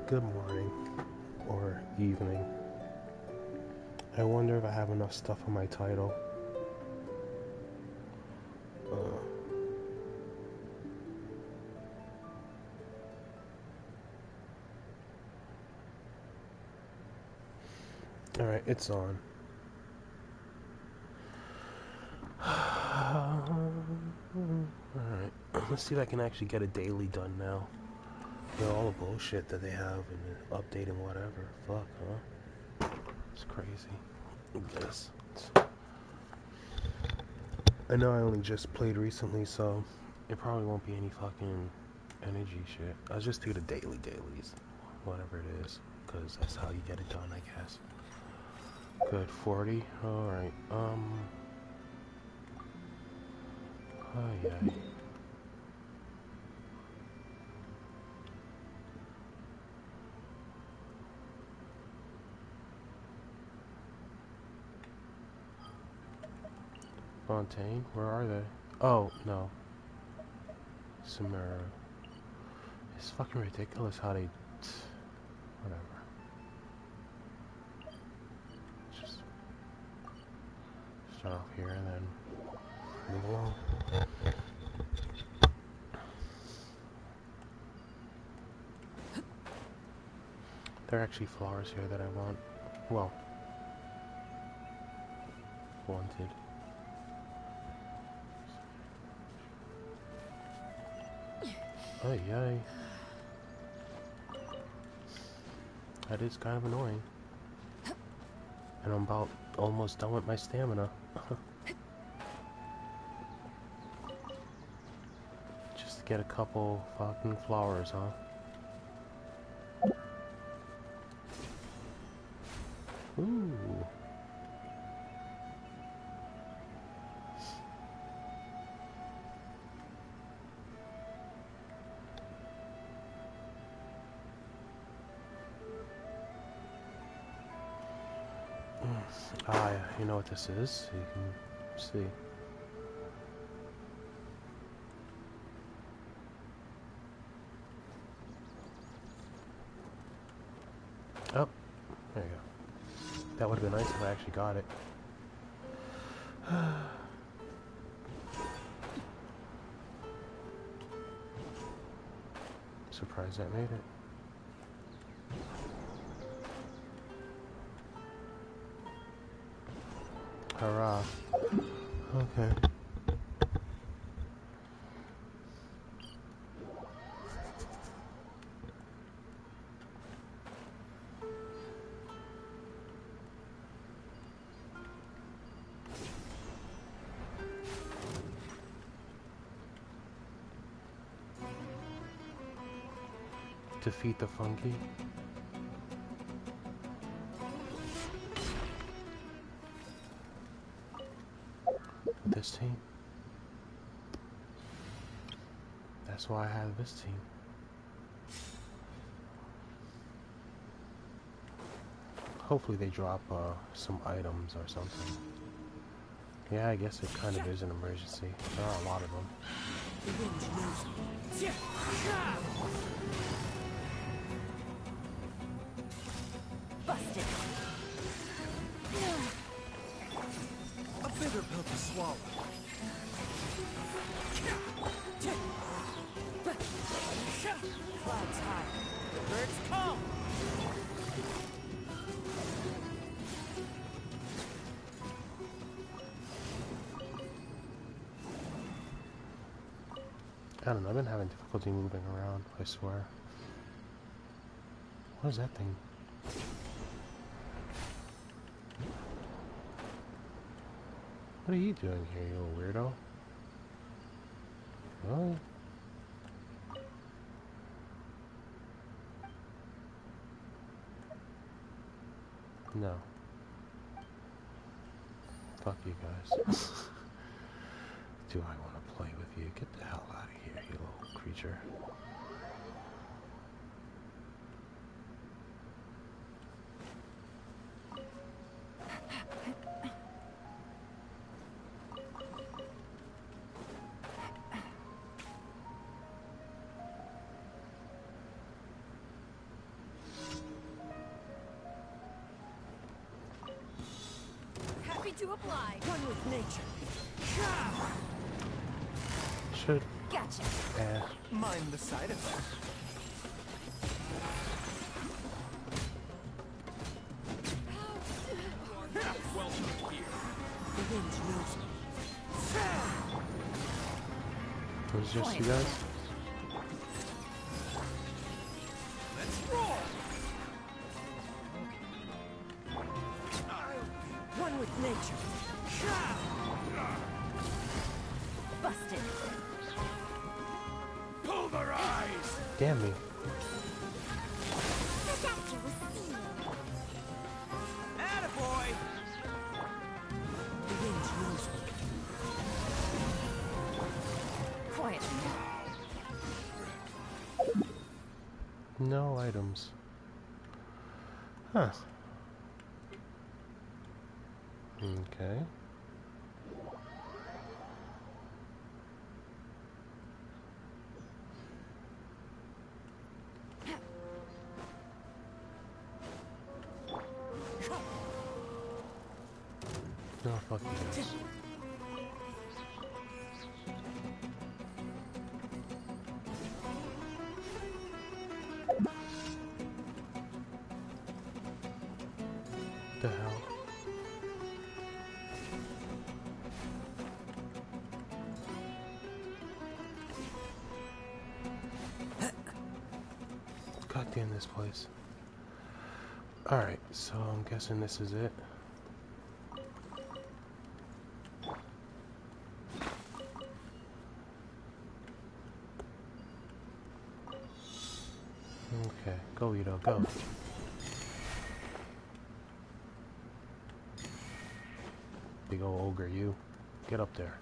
Good morning or evening. I wonder if I have enough stuff on my title. Alright, it's on. Alright, let's see if I can actually get a daily done now. You know, all the bullshit that they have and updating whatever. Fuck, huh? It's crazy. I guess. I know I only just played recently, so it probably won't be any fucking energy shit. I'll just do the dailies. Whatever it is. Because that's how you get it done, I guess. Good, 40. Alright, oh yeah. Fontaine, where are they? Oh, no. Samara. It's fucking ridiculous how they... Whatever. Just start off here and then move along. There are actually flowers here that I want. Well, wanted. Ay, ay. That is kind of annoying. And I'm about almost done with my stamina. Just to get a couple fucking flowers, huh? Ooh. Ah, yeah, you know what this is? You can see. Oh, there you go. That would have been nice if I actually got it. Surprised I made it. Hurrah. Okay. Defeat the funky. With this team. That's why I have this team. Hopefully they drop some items or something. Yeah, I guess it kind of is an emergency. There are a lot of them. Busted. A bitter pill to swallow. Clouds high. The birds call. I don't know, I've been having difficulty moving around, I swear. What is that thing? What are you doing here, you little weirdo? What? No. Fuck you guys. Do I want to play with you? Get the hell out of here, you little creature. to apply. One with nature. Should. Gotcha. Mind the side effects. Welcome here. The wind knows me. It was just you guys? Let's roll. One with nature. Busted. Pulverize! Damn me. Attaboy! The wind knows me. Quiet. No items. Huh. Okay. No, fuck you guys. The hell? God damn this place. Alright, so I'm guessing this is it. Okay, go Ito, go. Big ol' ogre, you. Get up there.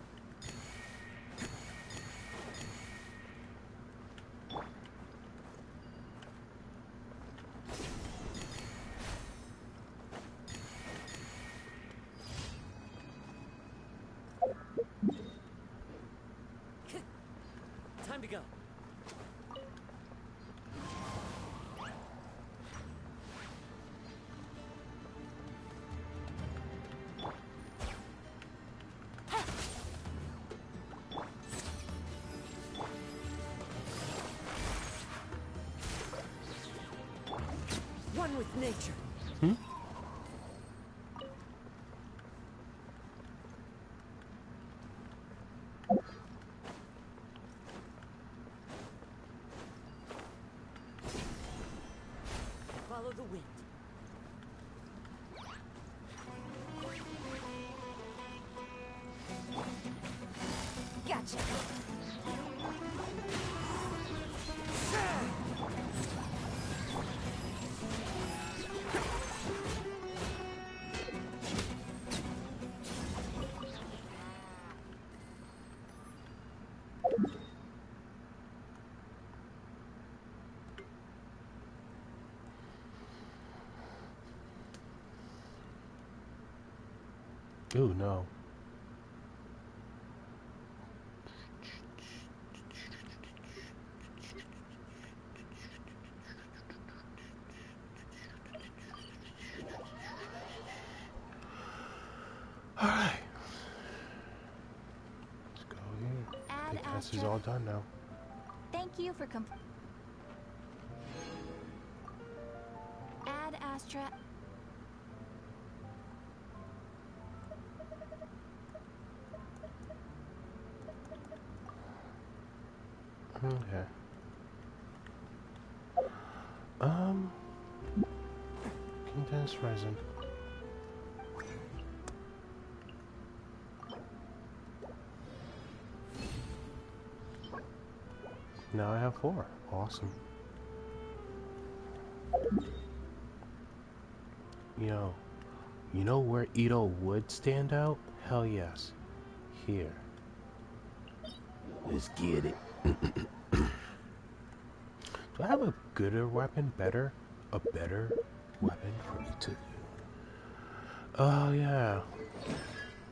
Time to go. One with nature. Hmm? Follow the wind. Gotcha. Ooh, no. Alright. Let's go here. I think this is all done now. Thank you for Ad Astra. Okay. Condensed resin. Now I have 4. Awesome. You know where Ito would stand out? Hell yes. Here. Let's get it. Do I have a gooder weapon? A better weapon for me to... Oh, yeah.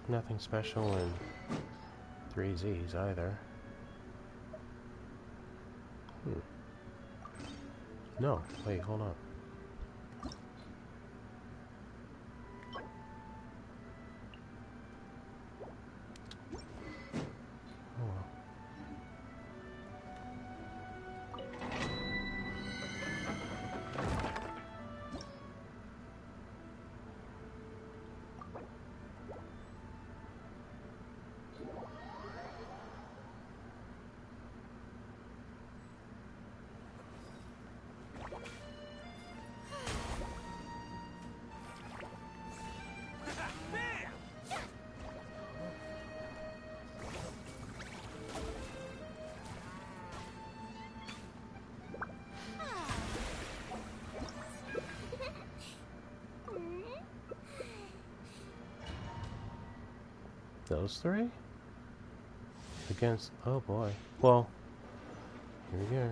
Nothing special in 3Zs either. No, wait, hold on. those three? Against... Oh boy. Well, here we go.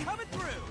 Coming through!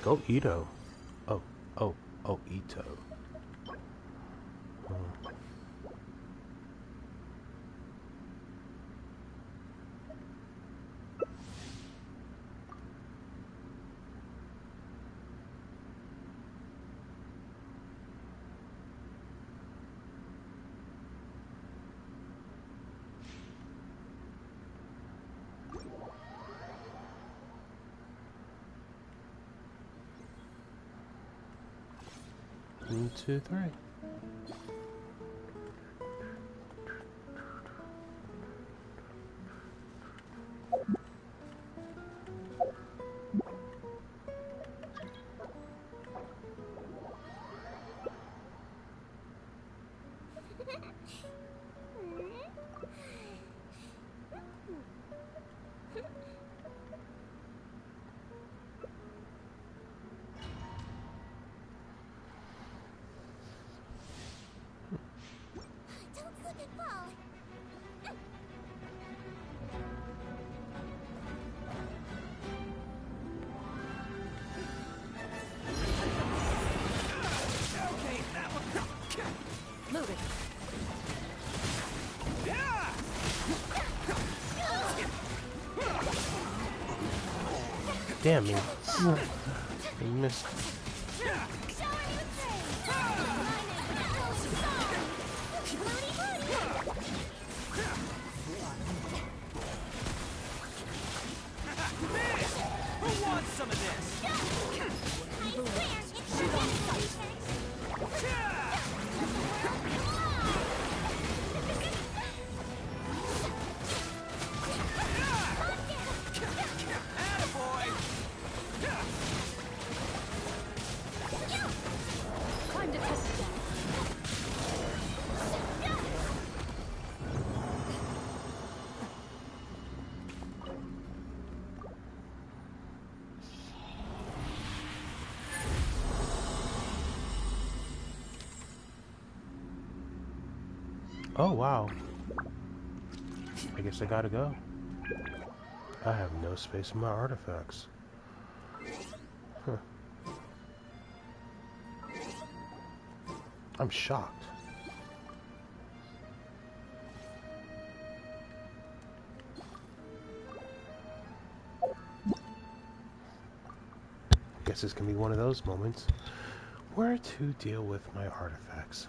Go Ito. Oh, Ito. Hmm. One, two, three. Damn me. I missed. Who wants some of this? Oh wow. I guess I gotta go. I have no space in my artifacts. Huh. I'm shocked. Guess this can be one of those moments where to deal with my artifacts.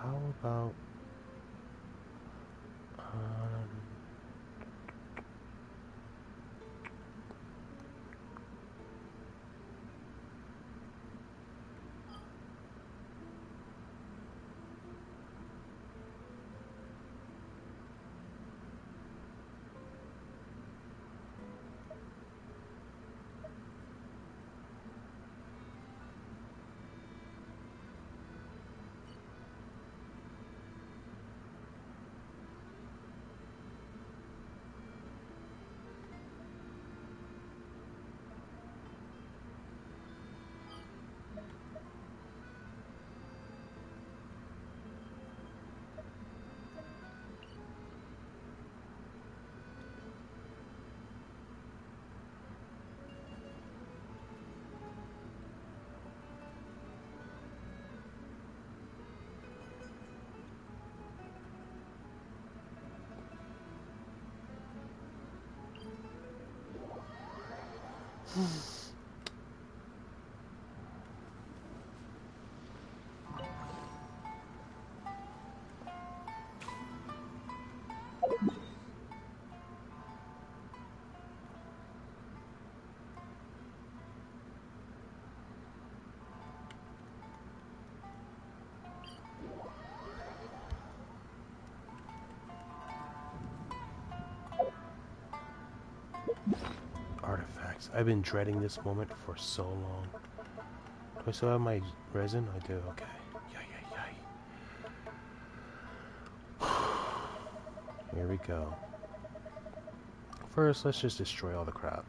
How about Artifacts. I've been dreading this moment for so long. Do I still have my resin? I do, okay. Yay, yay, yay. Here we go. First, let's just destroy all the crap.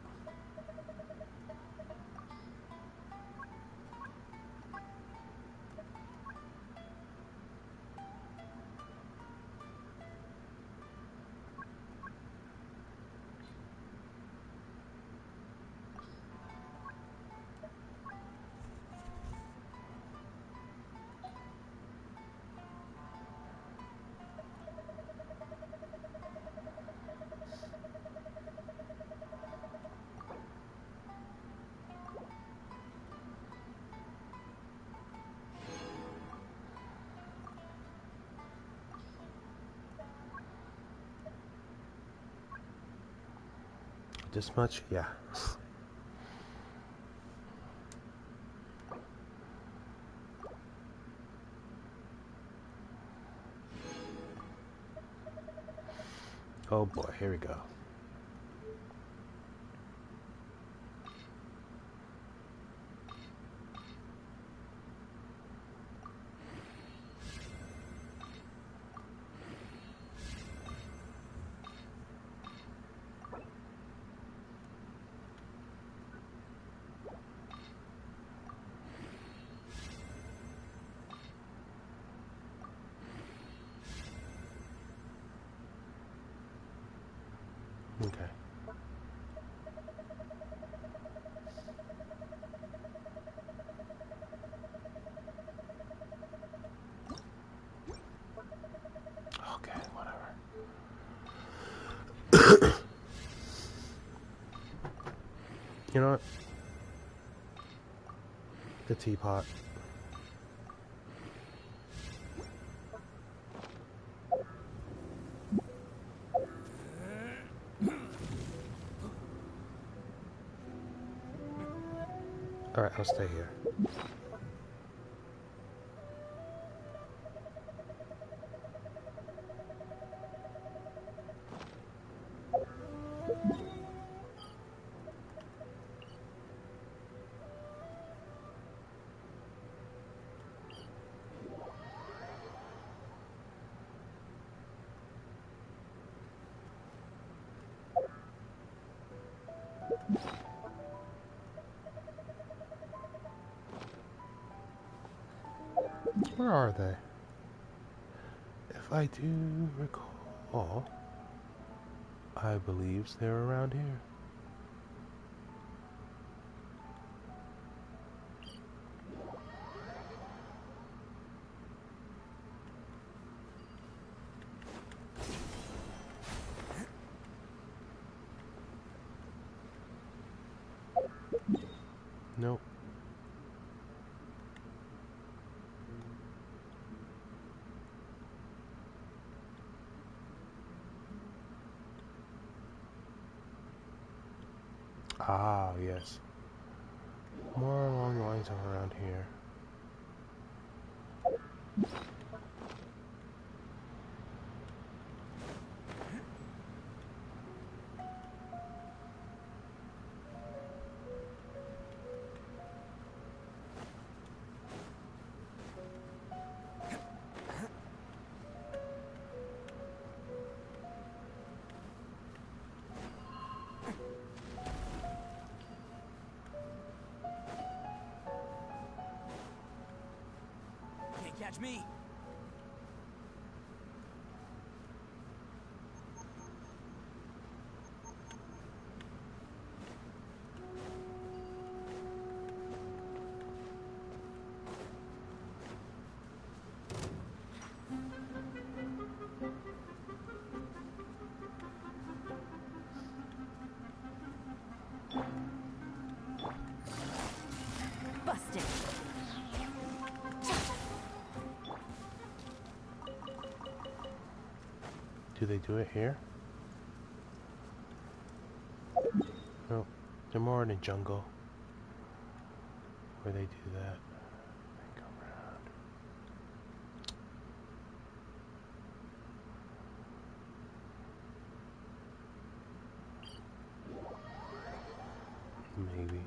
This much? Yeah. Oh boy, here we go. Okay. Okay, whatever. You know what? The teapot. Alright, I'll stay here. Where are they? If I do recall, I believe they're around here. Nope. Ah, yes. More along the lines of around here. Can't catch me. Do they do it here? No, they're more in the jungle where they do that. They go around. Maybe.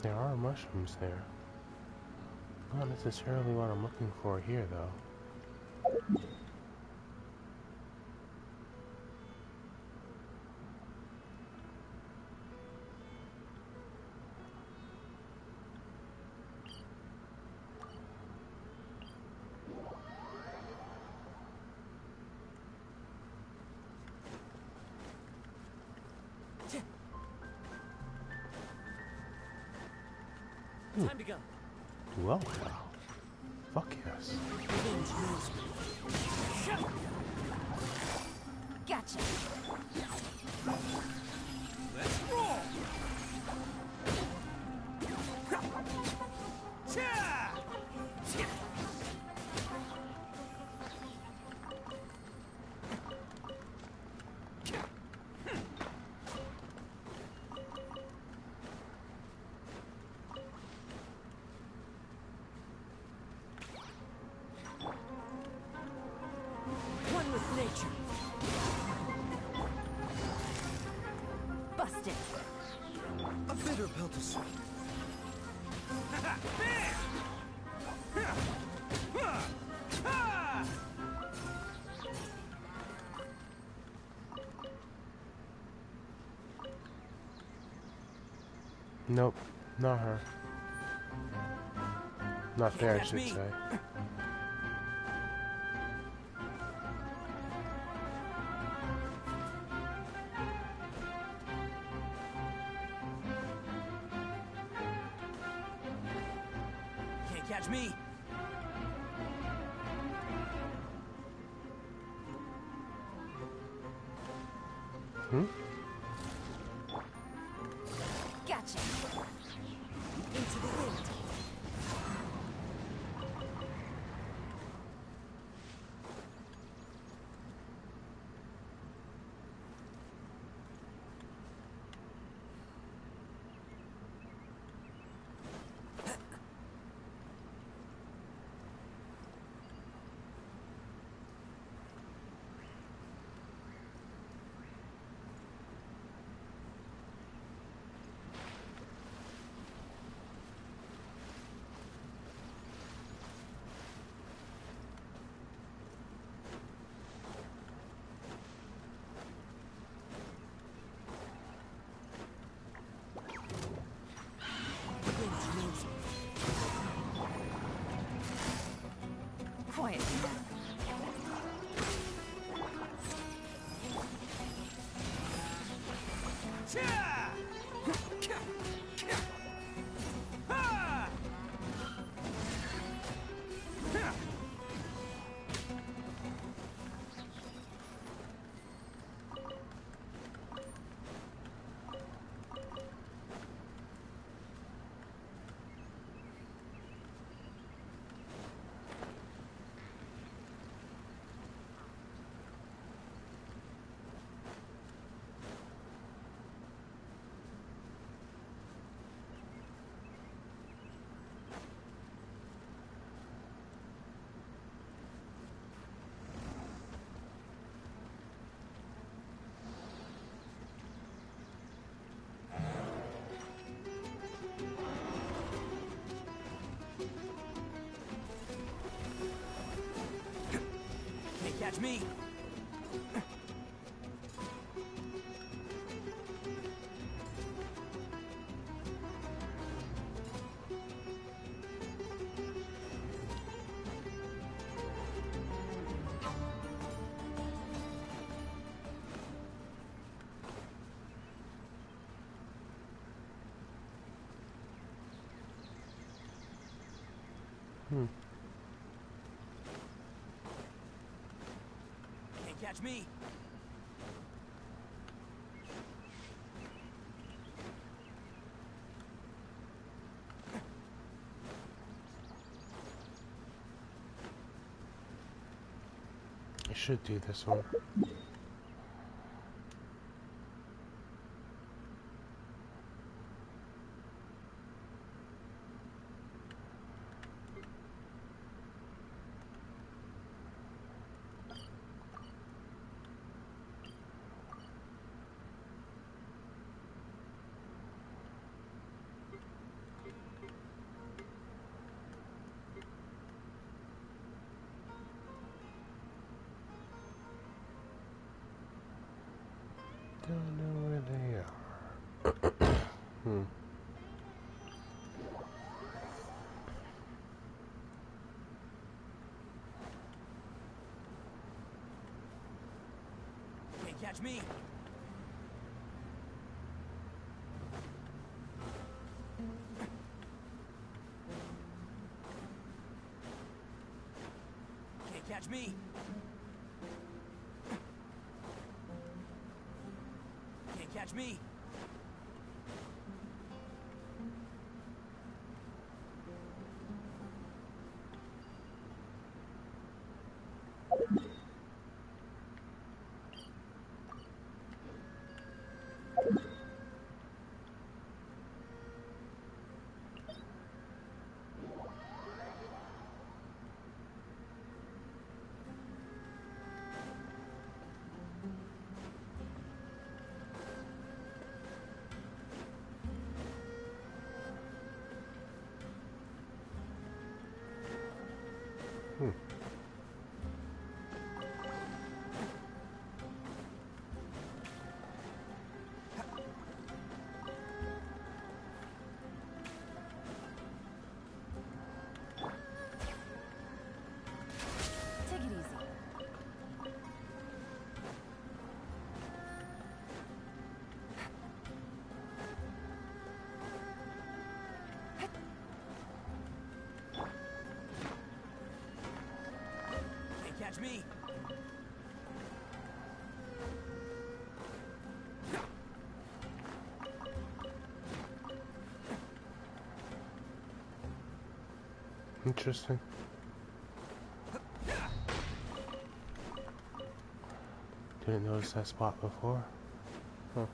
There are mushrooms there. Not necessarily what I'm looking for here, though. Time to go. Well, fuck yes. Gotcha. Let's roll. One with nature. Busted. A bitter pill to swallow. Nope, not her. Not there, I should say. Can't catch me. Hmm? Gotcha. Into the wind. Quiet. Can't catch me. Hmm. Can't catch me. should do this one. Don't know where they are. Can't catch me. Can't catch me. Can't catch me. Take it easy. Can't catch me. Interesting. Didn't notice that spot before. Huh.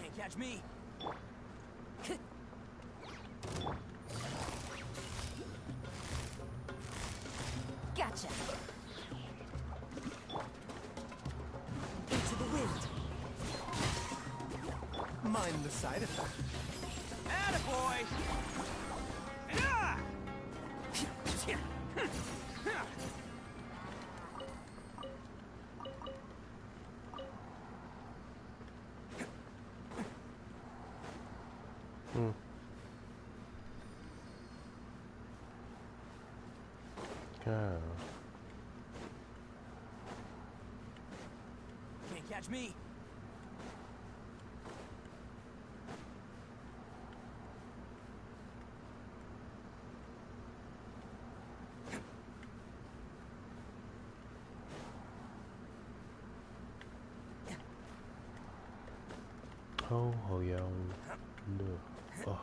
Can't catch me. Gotcha. Into the wind. Mind the side effect. Attaboy! Yeah! Go. Can't catch me. Oh yeah. No. Oh.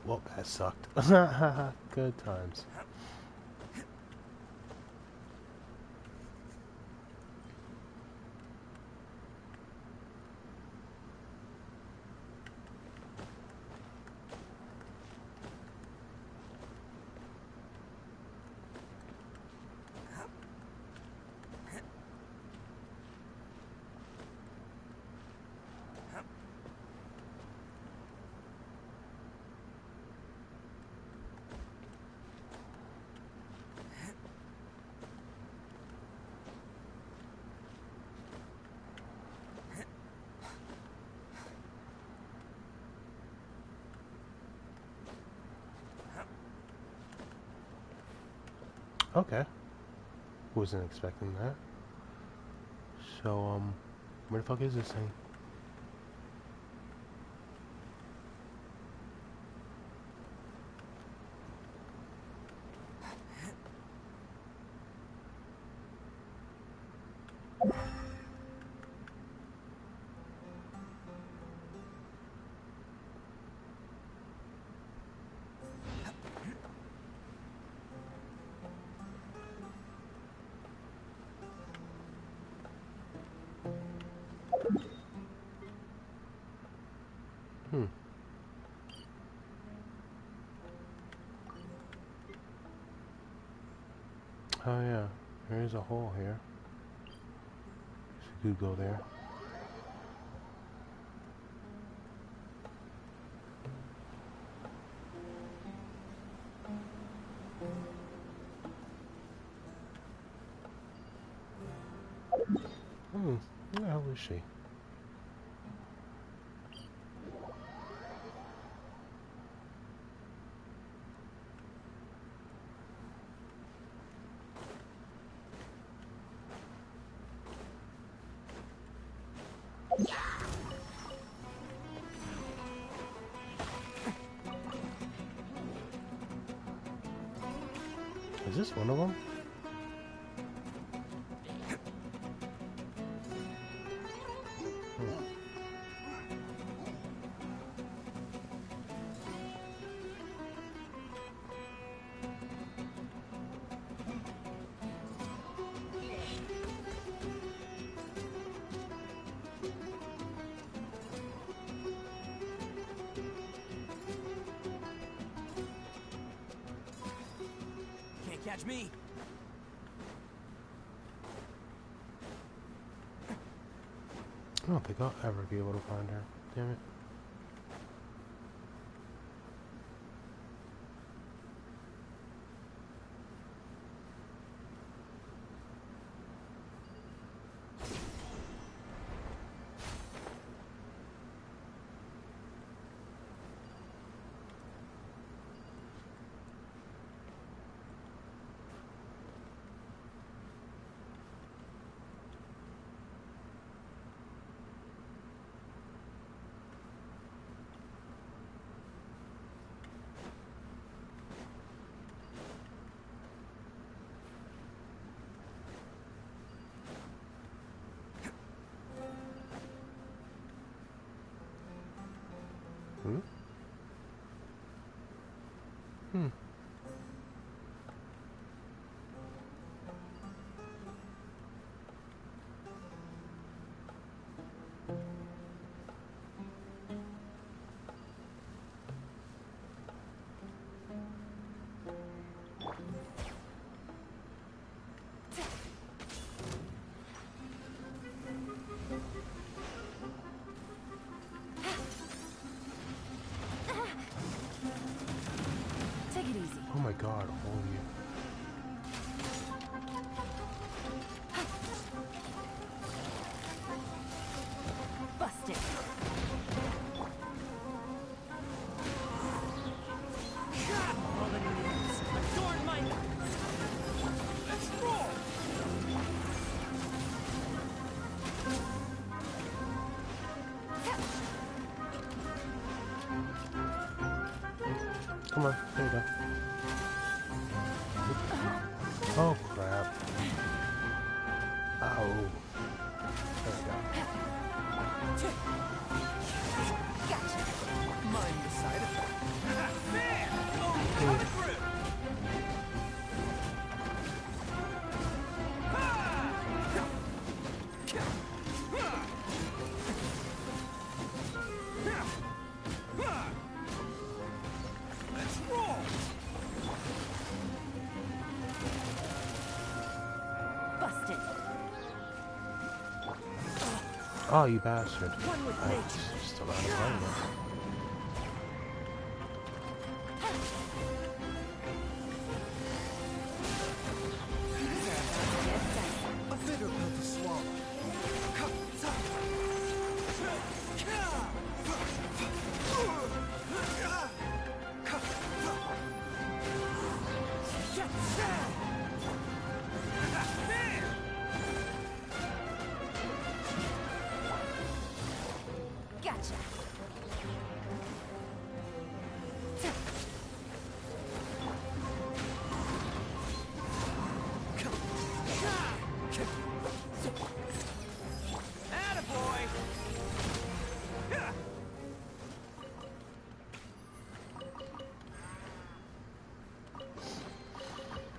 Well, that sucked. Good times. Okay. Wasn't expecting that. So, where the fuck is this thing? Oh yeah, there is a hole here. So you could go there. Where the hell is she? Is this one of them? Can't catch me. I don't think I'll ever be able to find her. Damn it. Hmm? Hmm. Take it easy. Oh my god, holy. Busted. All the news. Adorn my life. Let's roll. Come on, there you go. Oh crap. Ow. There we go. Gotcha. Mind the side effect. Man! Oh, coming through. Let's roll. Busted. Oh, you bastard. One with I'm nature. still out of line. A bitter pill to swallow. Gotcha. Attaboy!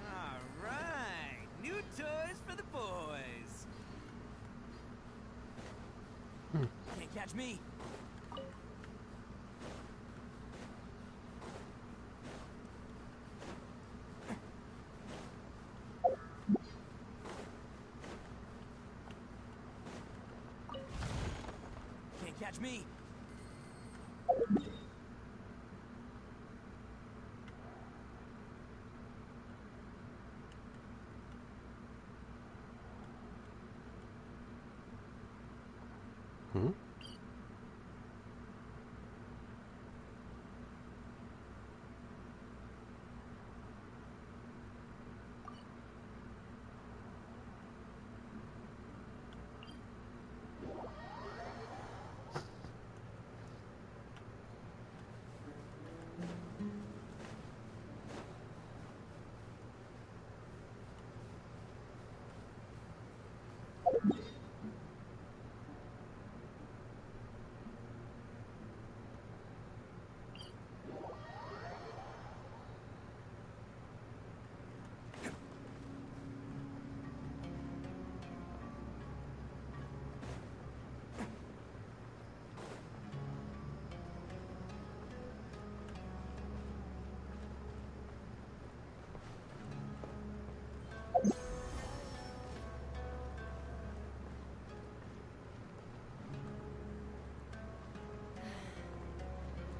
All right, new toys for the boys. Can't catch me. catch me. Hmm?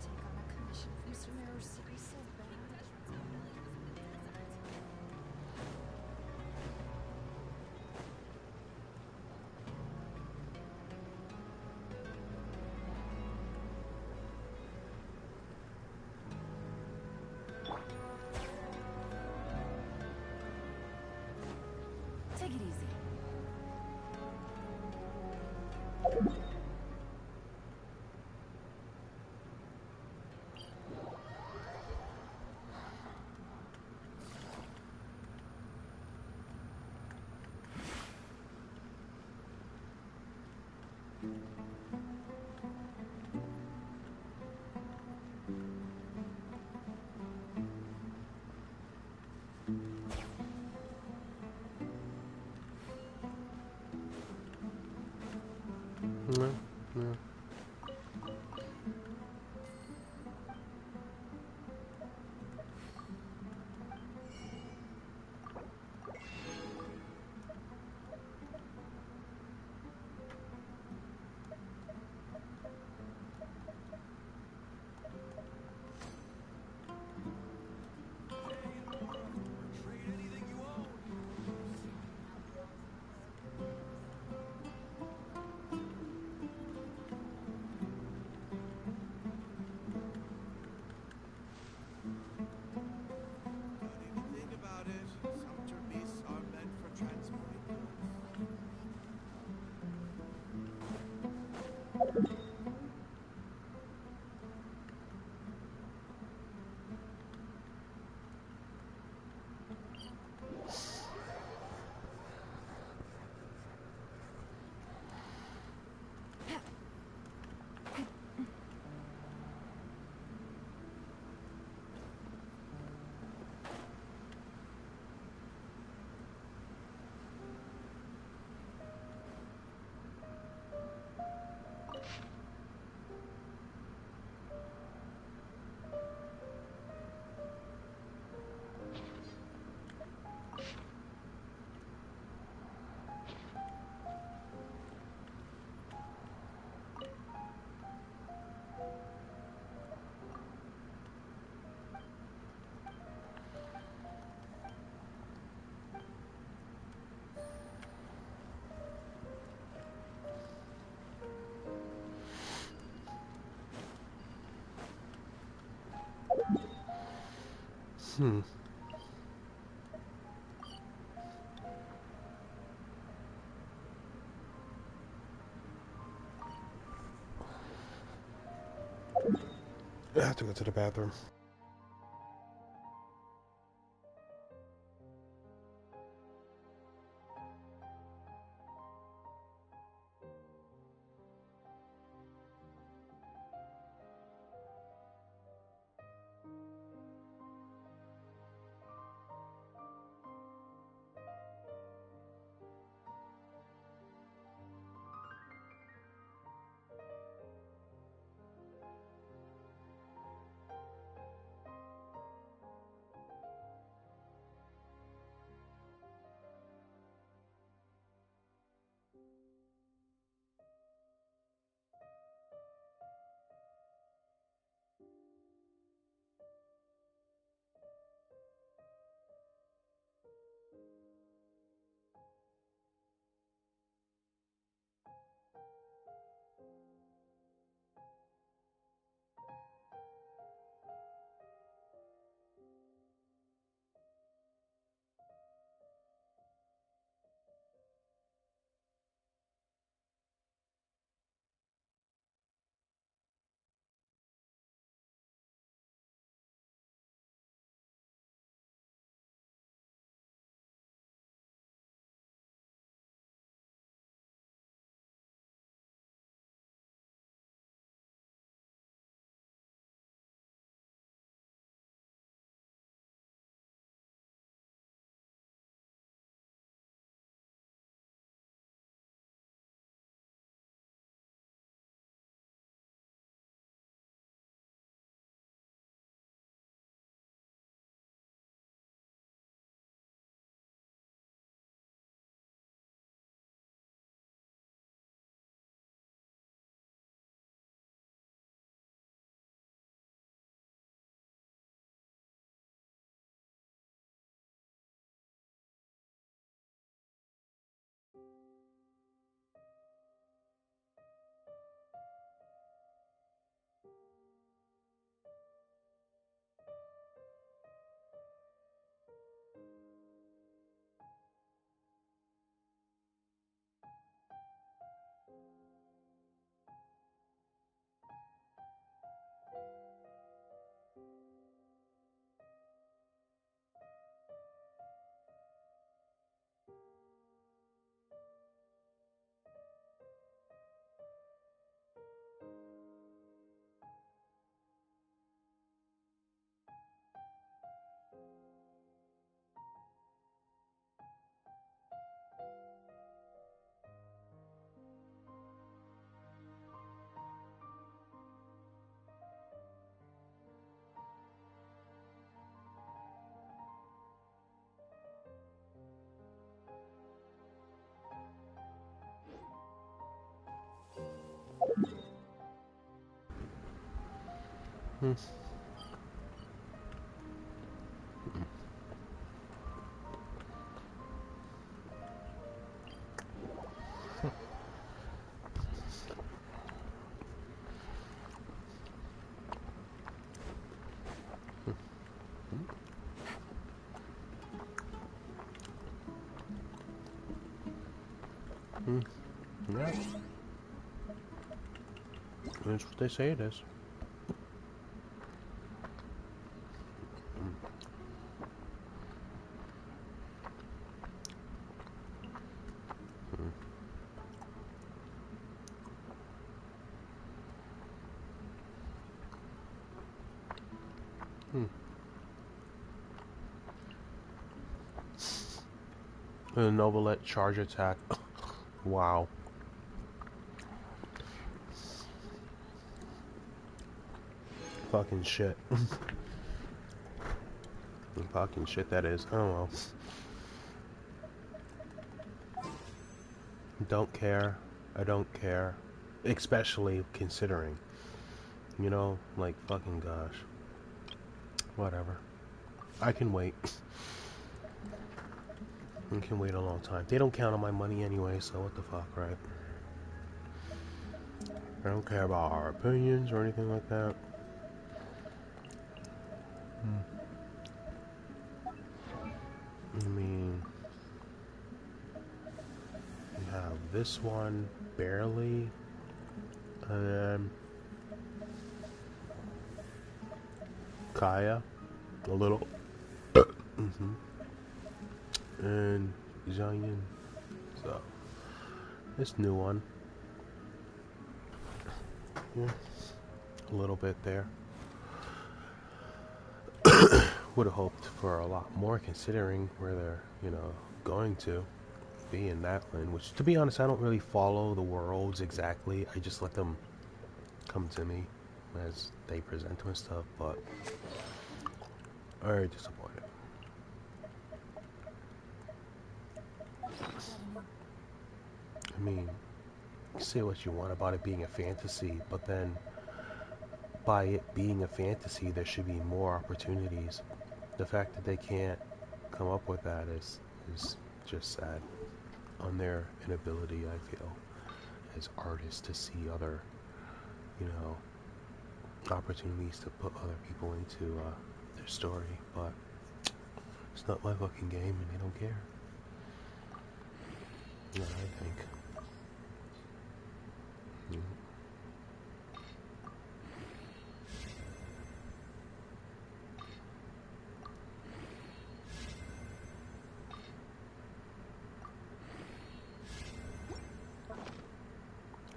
Take on a commission from some City so bad. Take it easy. No, no. Trade anything you own. Don't even think about it. Sumpter beasts are meant for transporting goods. Hmm. I have to go to the bathroom. Hmm. Hmm. Yeah. That's what they say it is. Hmm. A Novelette charge attack. Wow. Fucking shit. Fucking shit that is. Oh well. Don't care. I don't care. Especially considering. You know, like fucking gosh. Whatever. I can wait. I can wait a long time. They don't count on my money anyway, so what the fuck, right? I don't care about our opinions or anything like that. I mean, we have this one, barely. Kaya, a little. And Zhangyan. So, this new one. Yeah, a little bit there. Would have hoped for a lot more considering where they're, you know, going to be in that land. Which, to be honest, I don't really follow the worlds exactly. I just let them come to me as they present and stuff. But very disappointed. I mean, say what you want about it being a fantasy, but then by it being a fantasy, there should be more opportunities. The fact that they can't come up with that is just sad on their inability, I feel, as artists to see other, you know, opportunities to put other people into their story. But it's not my fucking game, and they don't care. No, I think. Mm.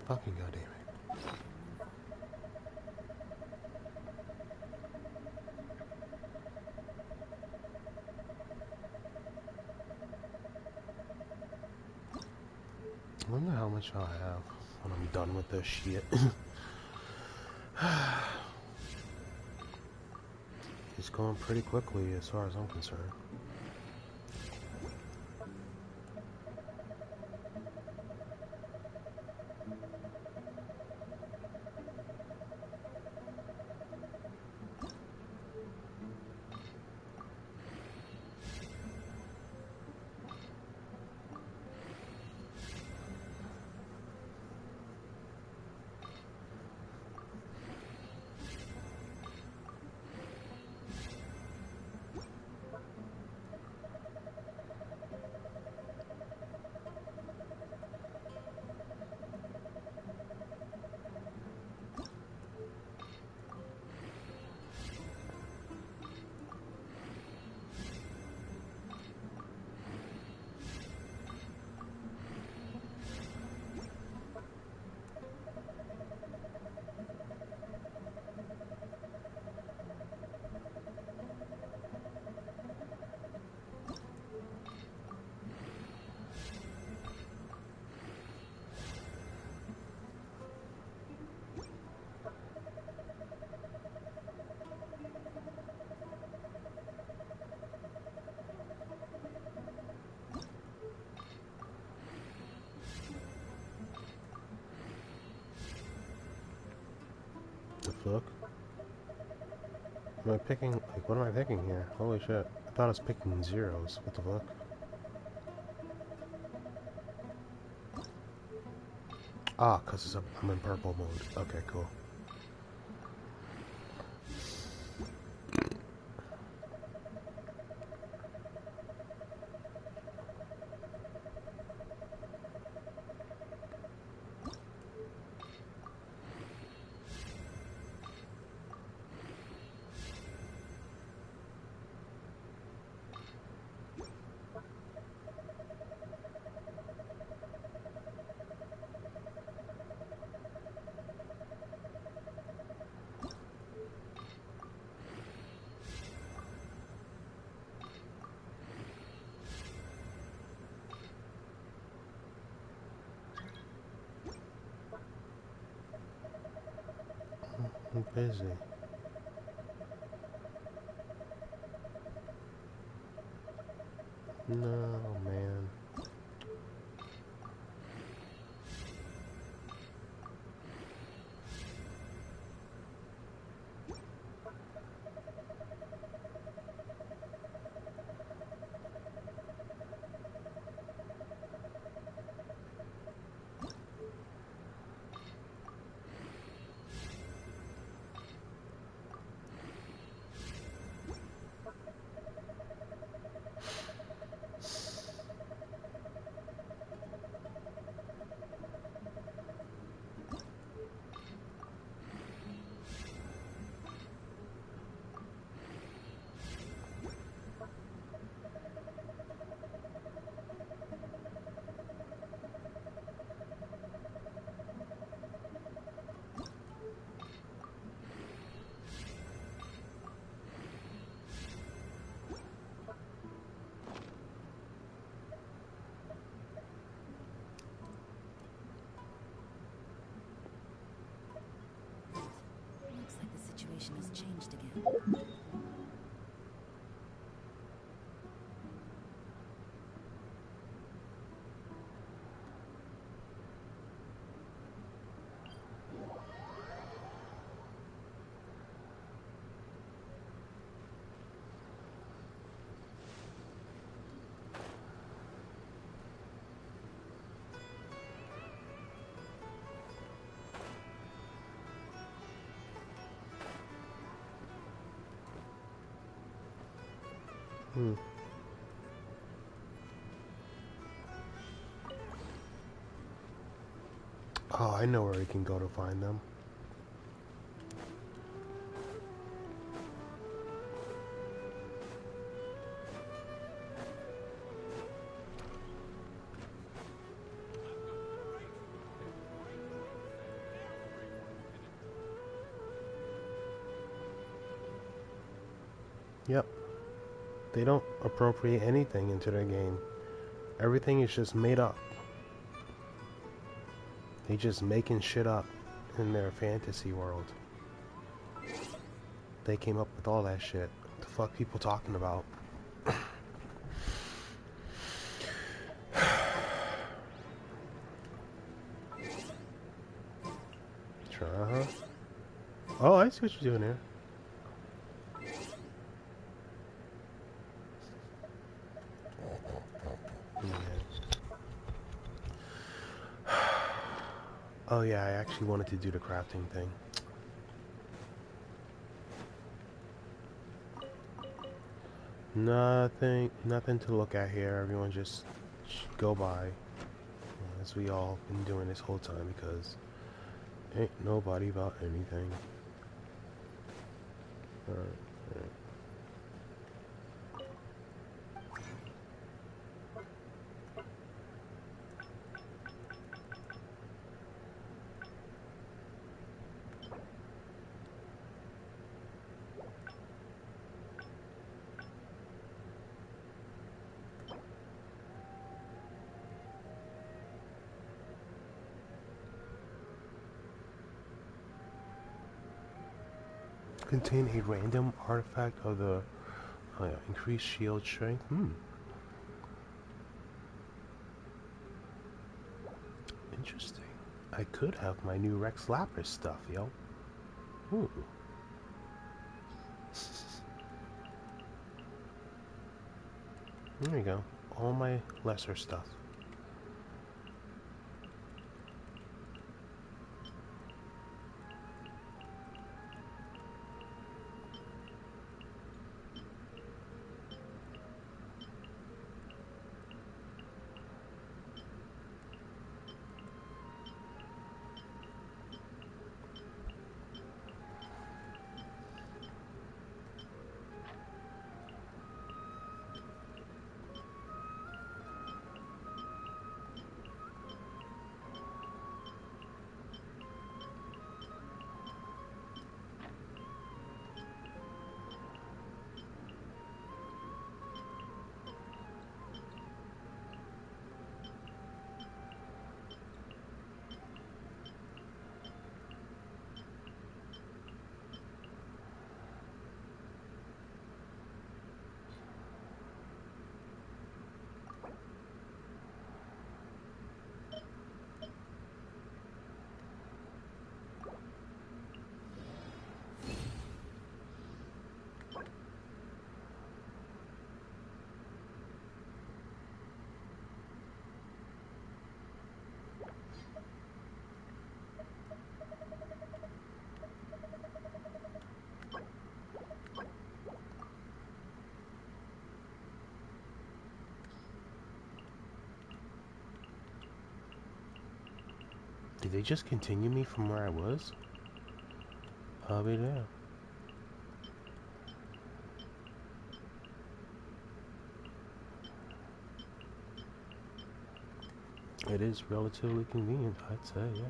Fucking goddamn it. I wonder how much I'll have when I'm done with this shit. It's going pretty quickly as far as I'm concerned. The fuck? Am I picking, like, what am I picking here? Holy shit. I thought I was picking zeros. What the fuck? Ah, because I'm in purple mode. Okay, cool. I'm busy. No, man. Looks like the situation has changed again. Hmm. Oh, I know where we can go to find them. Yep. They don't appropriate anything into their game. Everything is just made up. They just making shit up in their fantasy world. They came up with all that shit. What the fuck people talking about? Uh-huh. Oh, I see what you're doing here. Oh yeah, I actually wanted to do the crafting thing. Nothing to look at here. Everyone just go by, as we all been doing this whole time, because ain't nobody about anything. Alright. Contain a random artifact of the increased shield strength. Interesting. I could have my new Rex Lapis stuff, yo. Ooh. There you go. All my lesser stuff. Did they just continue me from where I was? I'll be there. It is relatively convenient, I'd say, yeah.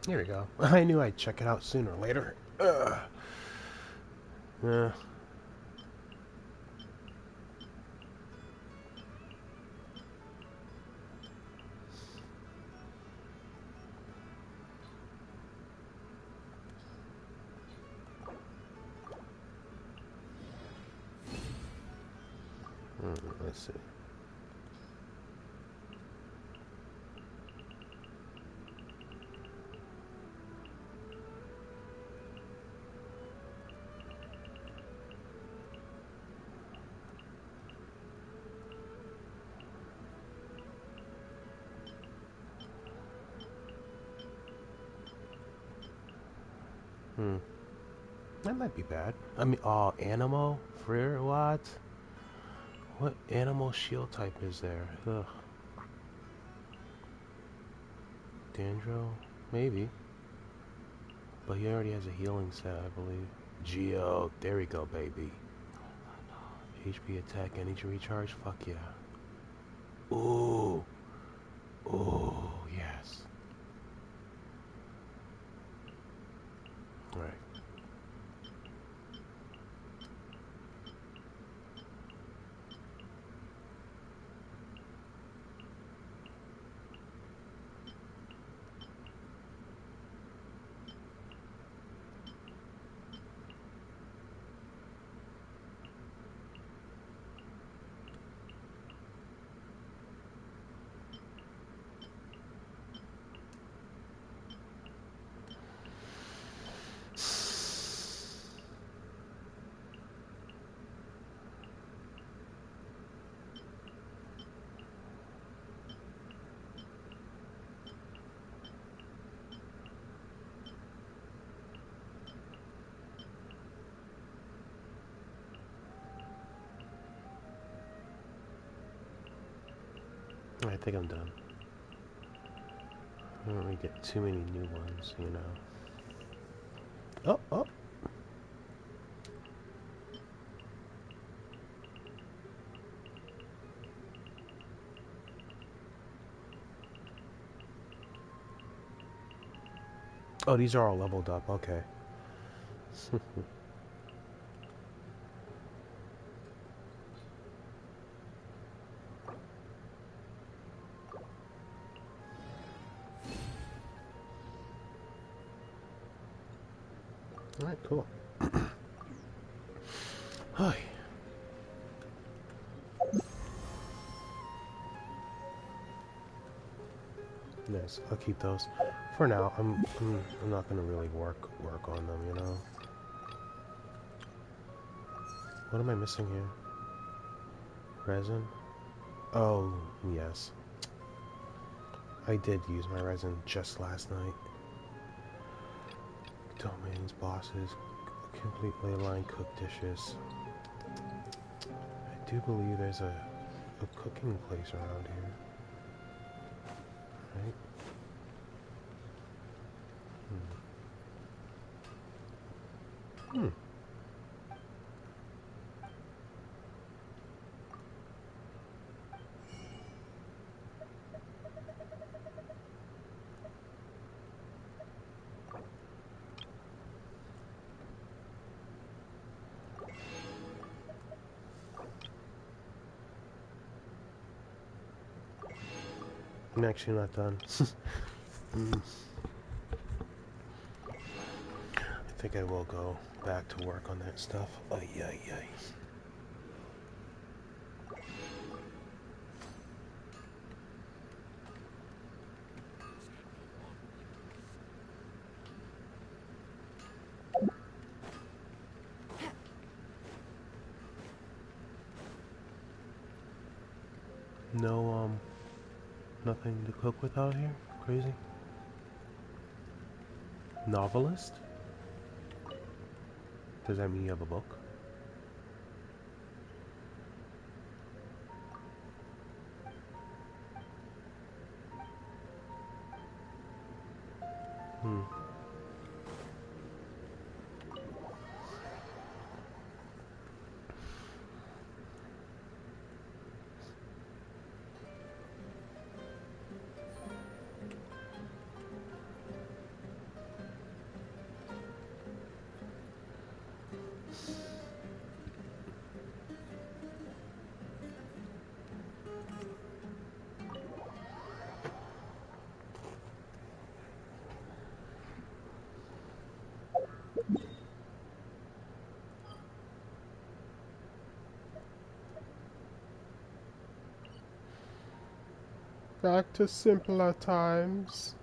Here we go. I knew I'd check it out sooner or later. Yeah. Let's see. That might be bad. I mean, oh, animal? For what? What animal shield type is there? Ugh. Dandro? Maybe. But he already has a healing set, I believe. Geo. There we go, baby. HP attack, energy recharge? Fuck yeah. Ooh. Ooh, yes. Alright. I think I'm done. I don't really get too many new ones, you know. Oh, oh. Oh, these are all leveled up. Okay. Alright, cool. Hi. Nice. I'll keep those. For now, I'm not gonna really work on them, you know. What am I missing here? Resin? Oh, yes. I did use my resin just last night. Domains, bosses, completely aligned cooked dishes. I do believe there's a cooking place around here. Right? Hmm. I'm actually not done. I think I will go back to work on that stuff. Ay, ay, ay. No, nothing to cook with out here? Crazy? Novelist? Does that mean you have a book? Hmm. Back to simpler times.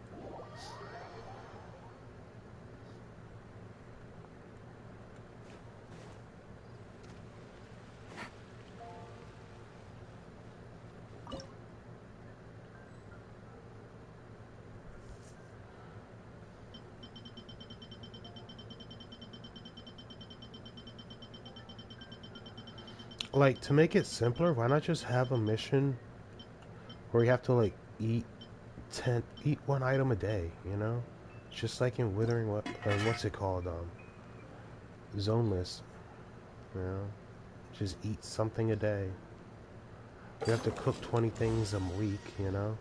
Like, to make it simpler, why not just have a mission where you have to, like, eat one item a day, you know? Just like in Withering, what's it called, Zoneless, you know? Just eat something a day. You have to cook 20 things a week, you know?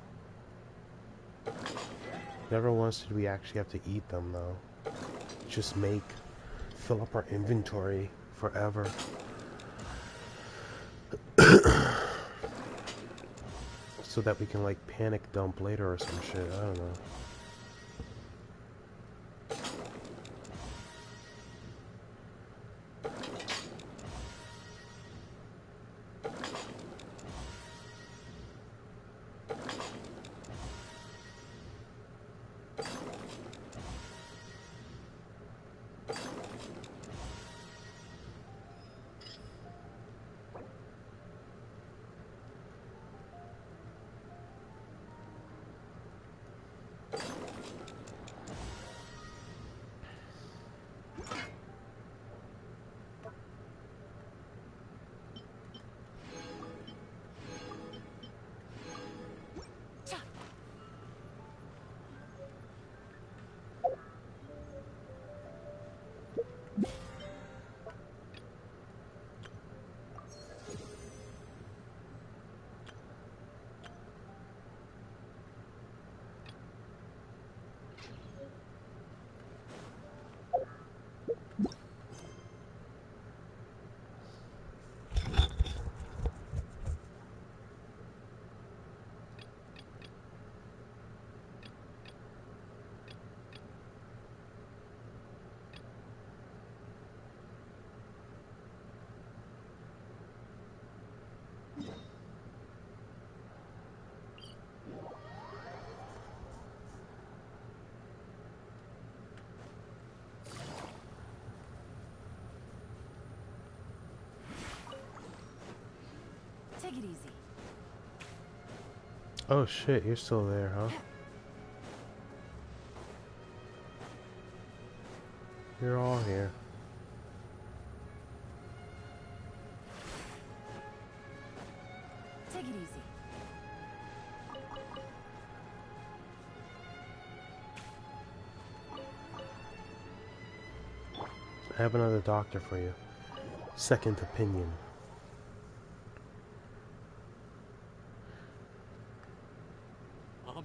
Never once did we actually have to eat them, though. Just fill up our inventory forever. So that we can, like, panic dump later or some shit, I don't know. Take it easy. Oh shit, you're still there, huh? You're all here. Take it easy. I have another doctor for you. Second opinion. Mom?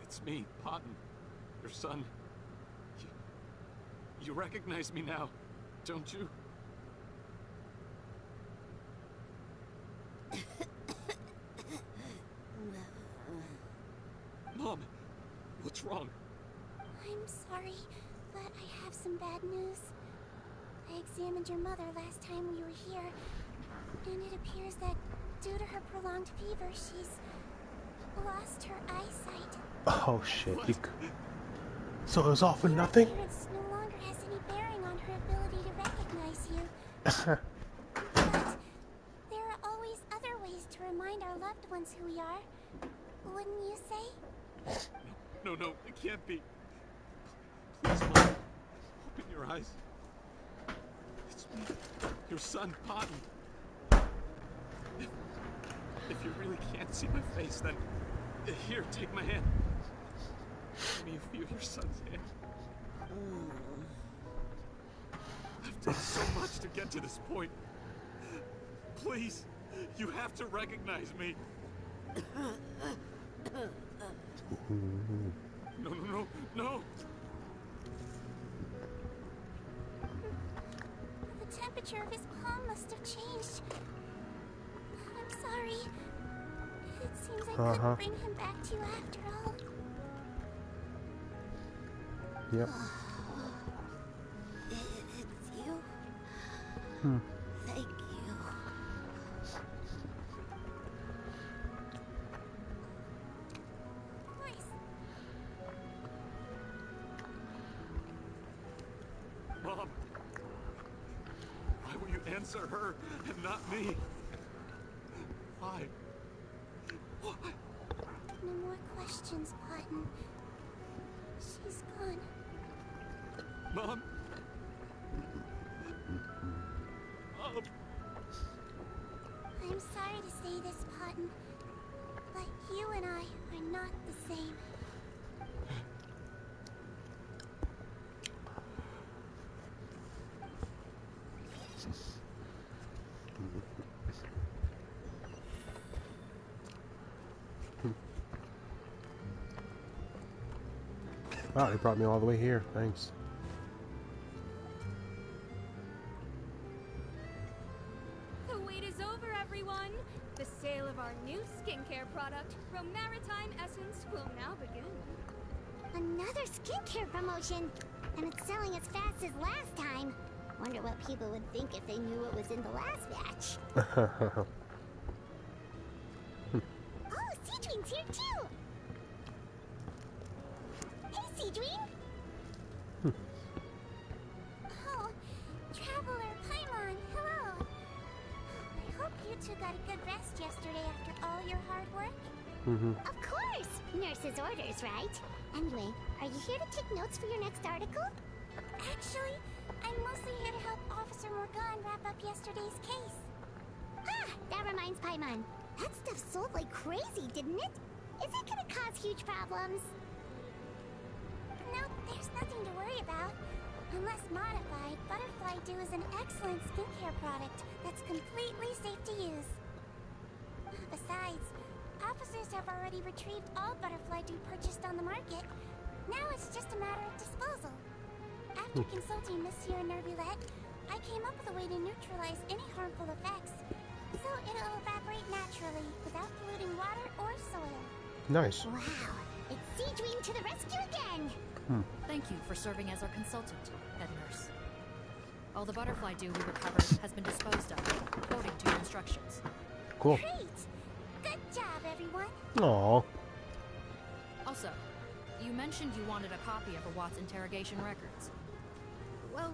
It's me, Patton. Your son. You recognize me now, don't you? Mom, what's wrong? I'm sorry, but I have some bad news. I examined your mother last time we were here, and it appears that due to her prolonged fever, she's lost her eyesight. Oh shit, so it was all for nothing? Your appearance no longer has any bearing on her ability to recognize you. But there are always other ways to remind our loved ones who we are. Wouldn't you say? No, it can't be. Please, Mom, open your eyes. It's me, your son, Patton. If you really can't see my face, then here, take my hand. Let me feel your son's hand. I've done so much to get to this point. Please, you have to recognize me. No. The temperature of his palm must have changed. I'm sorry. It seems I couldn't bring him back to you after all. Yep. It's you. Hmm. Thank you. answer her and not me. Why? Why? No more questions, Cotton. She's gone. Mom? Mom? I'm sorry to say this, Cotton, but you and I are not the same. Wow, they brought me all the way here. Thanks. The wait is over, everyone! The sale of our new skincare product, Maritime Essence, will now begin. Another skincare promotion, and it's selling as fast as last time. Wonder what people would think if they knew what was in the last batch. Oh, Seedream's here too! Hey, Seedream! Oh, Traveler Paimon, hello! I hope you two got a good rest yesterday after all your hard work. Of course! Nurse's orders, right? Anyway, are you here to take notes for your next article? Actually, I'm mostly here to help Officer Morgan wrap up yesterday's case. Ah, that reminds Paimon. That stuff sold like crazy, didn't it? Is it gonna cause huge problems? No, there's nothing to worry about. Unless modified, Butterfly Dew is an excellent skincare product that's completely safe to use. Besides, officers have already retrieved all Butterfly Dew purchased on the market. Now it's just a matter of disposal. After consulting Monsieur Nervulette, I came up with a way to neutralize any harmful effects, so it'll evaporate naturally without polluting water or soil. Nice. Wow, it's Seedream to the rescue again! Thank you for serving as our consultant, head nurse. All the butterfly dew we recovered has been disposed of, according to your instructions. Cool. Great! Good job, everyone! Aw. Also, you mentioned you wanted a copy of the Watts interrogation records. Well,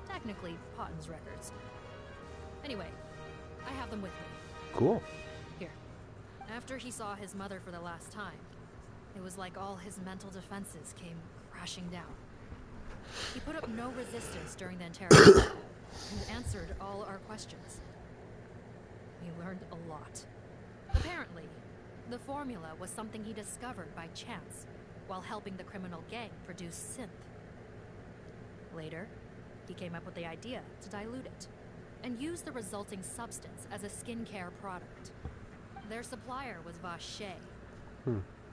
technically, Potton's records. Anyway, I have them with me. Cool. Here. After he saw his mother for the last time, it was like all his mental defenses came crashing down. He put up no resistance during the interrogation and answered all our questions. We learned a lot. Apparently, the formula was something he discovered by chance while helping the criminal gang produce synth. Later, he came up with the idea to dilute it and use the resulting substance as a skincare product. Their supplier was Vache.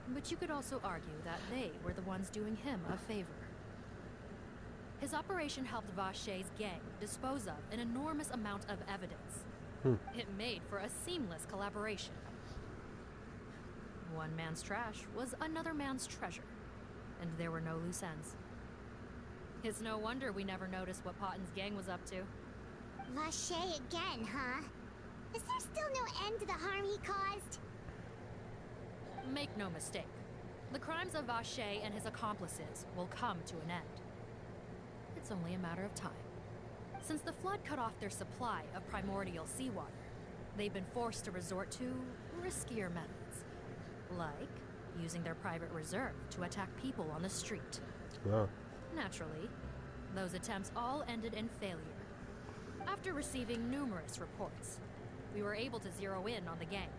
But you could also argue that they were the ones doing him a favor. His operation helped Vache's gang dispose of an enormous amount of evidence. It made for a seamless collaboration. One man's trash was another man's treasure, and there were no loose ends. It's no wonder we never noticed what Potton's gang was up to. Vache again, huh? Is there still no end to the harm he caused? Make no mistake, the crimes of Vache and his accomplices will come to an end. It's only a matter of time. Since the flood cut off their supply of primordial seawater, they've been forced to resort to riskier methods, like using their private reserve to attack people on the street. Wow. Naturally, those attempts all ended in failure. After receiving numerous reports, we were able to zero in on the gang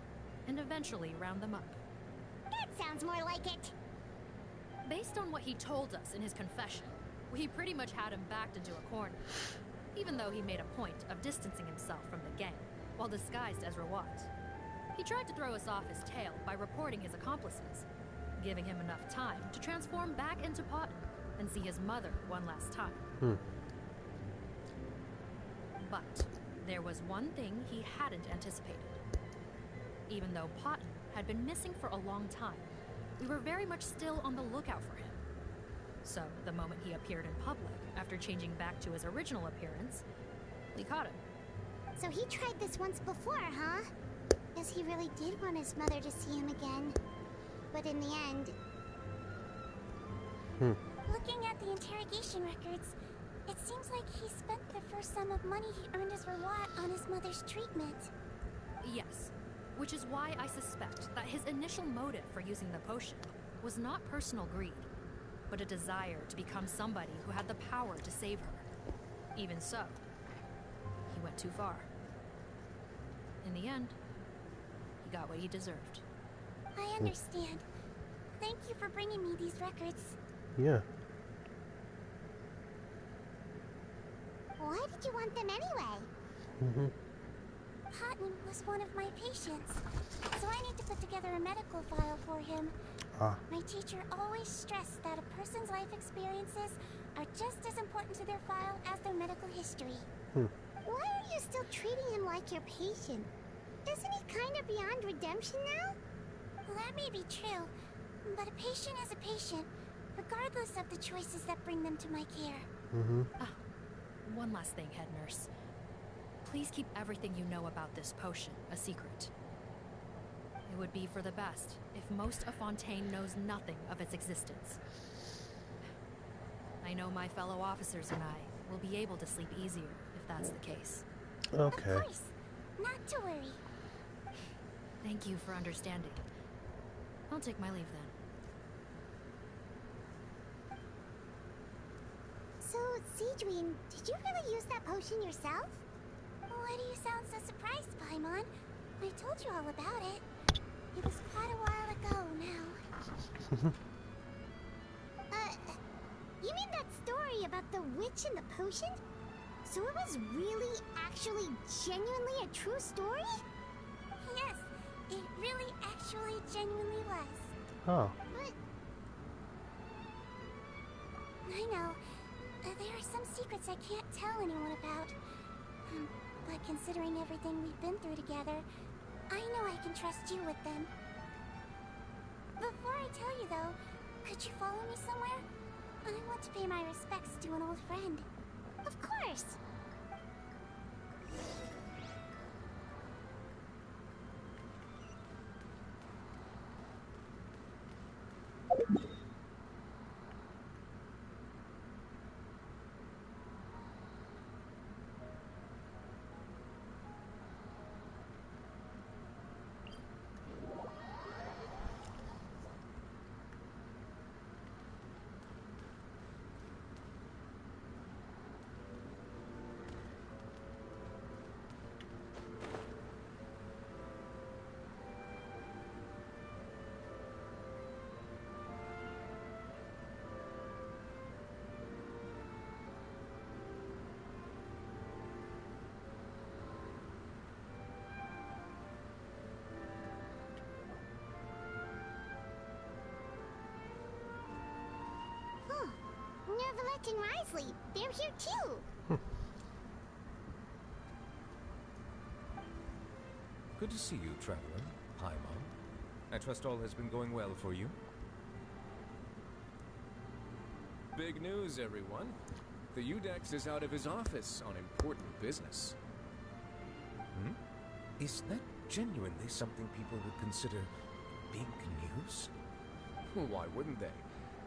and eventually round them up. That sounds more like it. Based on what he told us in his confession, we pretty much had him backed into a corner, even though he made a point of distancing himself from the gang while disguised as Rawat. He tried to throw us off his tail by reporting his accomplices, giving him enough time to transform back into Potton and see his mother one last time. But there was one thing he hadn't anticipated. Even though Potton had been missing for a long time, we were very much still on the lookout for him. So, the moment he appeared in public, after changing back to his original appearance, we caught him. So he tried this once before, huh? Guess he really did want his mother to see him again. But in the end... Looking at the interrogation records, It seems like he spent the first sum of money he earned as reward on his mother's treatment. Yes, which is why I suspect that his initial motive for using the potion was not personal greed, but a desire to become somebody who had the power to save her. Even so, he went too far. In the end, he got what he deserved. I understand. Thank you for bringing me these records. Yeah. Why did you want them anyway? Mm-hmm. Cotton was one of my patients, so I need to put together a medical file for him. Ah. My teacher always stressed that a person's life experiences are just as important to their file as their medical history. Hmm. Why are you still treating him like your patient? Isn't he kind of beyond redemption now? Well, that may be true, but a patient is a patient, regardless of the choices that bring them to my care. Mm-hmm. One last thing, head nurse. Please keep everything you know about this potion a secret. It would be for the best if most of Fontaine knows nothing of its existence. I know my fellow officers and I will be able to sleep easier if that's the case. Okay. Of course. Not to worry. Thank you for understanding. I'll take my leave then. So, Seedween, did you really use that potion yourself? Why do you sound so surprised, Paimon? I told you all about it. It was quite a while ago now. You mean that story about the witch and the potion? So it was really, actually, genuinely a true story? Yes, it really, actually, genuinely was. Oh. But I know. There are some secrets I can't tell anyone about. But considering everything we've been through together, I know I can trust you with them. Before I tell you though, could you follow me somewhere? I want to pay my respects to an old friend. Of course! Nervalette and Risley, they're here too! Good to see you, traveler. Hi, Mom. I trust all has been going well for you. Big news, everyone. The Udex is out of his office on important business. Is that genuinely something people would consider big news? Why wouldn't they?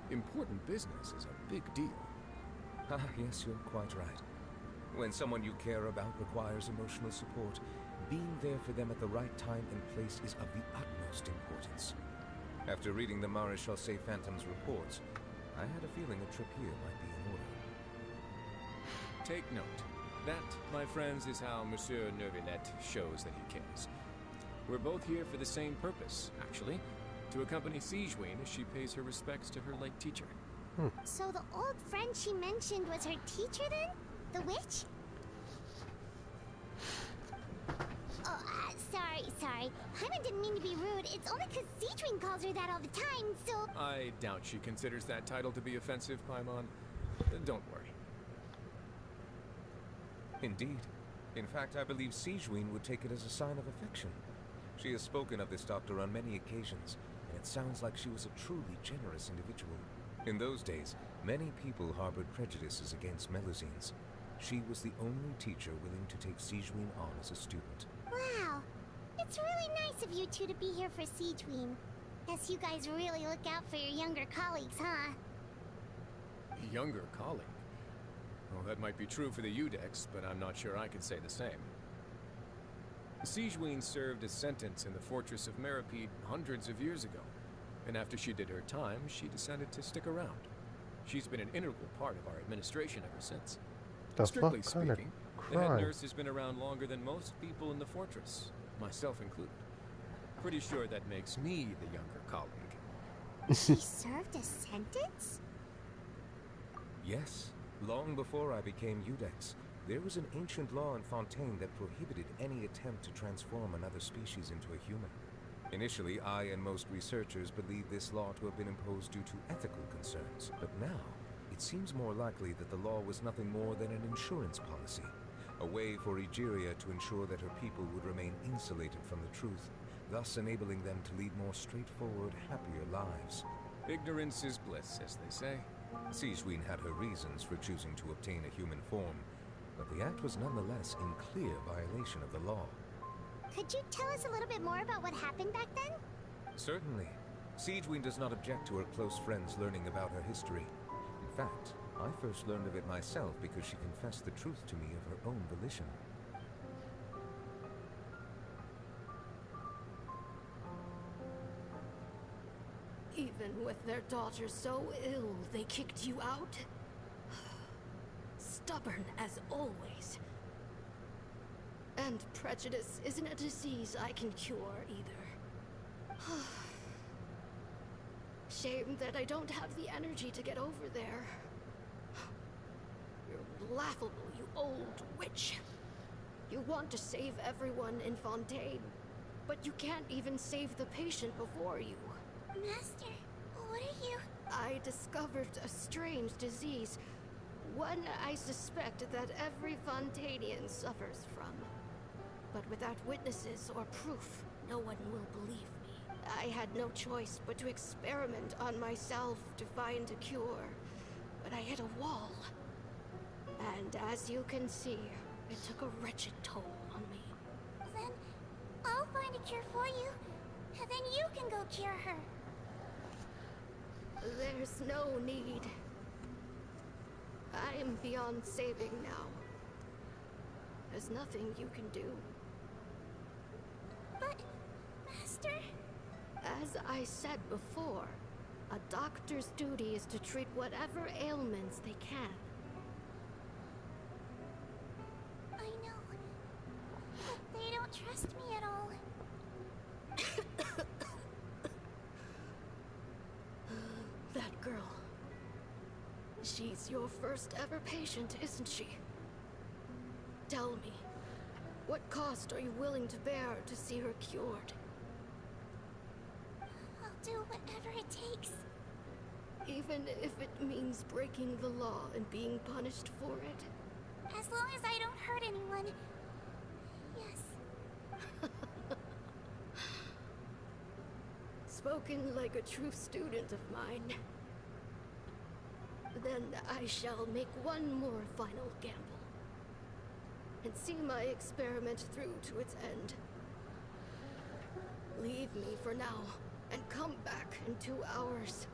Important business is a big deal. Ah, yes, you're quite right. When someone you care about requires emotional support, being there for them at the right time and place is of the utmost importance. After reading the Maréchal Phantom's reports, I had a feeling a trip here might be in order. Take note. That, my friends, is how Monsieur Nervalette shows that he cares. We're both here for the same purpose, actually. To accompany Seedween as she pays her respects to her late teacher. So the old friend she mentioned was her teacher then? The witch? Oh, sorry. Paimon didn't mean to be rude. It's only because Seedween calls her that all the time, so... I doubt she considers that title to be offensive, Paimon. Don't worry. Indeed. In fact, I believe Seedween would take it as a sign of affection. She has spoken of this doctor on many occasions, and it sounds like she was a truly generous individual. In those days, many people harbored prejudices against Melusines. She was the only teacher willing to take Seedween on as a student. Wow. It's really nice of you two to be here for Seedween. Guess you guys really look out for your younger colleagues, huh? Younger colleague? Well, that might be true for the Udex, but I'm not sure I can say the same. Sigewinne served a sentence in the fortress of Meripede hundreds of years ago, and after she did her time, she decided to stick around. She's been an integral part of our administration ever since. Strictly speaking, the head nurse has been around longer than most people in the fortress, myself included. Pretty sure that makes me the younger colleague. She served a sentence? Yes. Long before I became Udex, there was an ancient law in Fontaine that prohibited any attempt to transform another species into a human. Initially, I and most researchers believed this law to have been imposed due to ethical concerns, but now, it seems more likely that the law was nothing more than an insurance policy, a way for Egeria to ensure that her people would remain insulated from the truth, thus enabling them to lead more straightforward, happier lives. Ignorance is bliss, as they say. Sigewinne had her reasons for choosing to obtain a human form, but the act was nonetheless in clear violation of the law. Could you tell us a little bit more about what happened back then? Certainly. Sigewinne does not object to her close friends learning about her history. In fact, I first learned of it myself because she confessed the truth to me of her own volition. Even with their daughter so ill, they kicked you out? Stubborn as always. And prejudice isn't a disease I can cure either. Shame that I don't have the energy to get over there. You're laughable, you old witch. You want to save everyone in Fontaine, but you can't even save the patient before you. Master, what are you? I discovered a strange disease, one I suspect that every Fontainian suffers from. But without witnesses or proof, no one will believe me. I had no choice but to experiment on myself to find a cure, but I hit a wall. And as you can see, it took a wretched toll on me. Then I'll find a cure for you, and then you can go cure her. There's no need. I am beyond saving now. There's nothing you can do. But, Master... As I said before, a doctor's duty is to treat whatever ailments they can. I know, but they don't trust me at all. That girl. She's your first ever patient, isn't she? Tell me, what cost are you willing to bear to see her cured? I'll do whatever it takes. Even if it means breaking the law and being punished for it? As long as I don't hurt anyone. Yes. Spoken like a true student of mine. Then I shall make one more final gamble. And see my experiment through to its end. Leave me for now, and come back in 2 hours.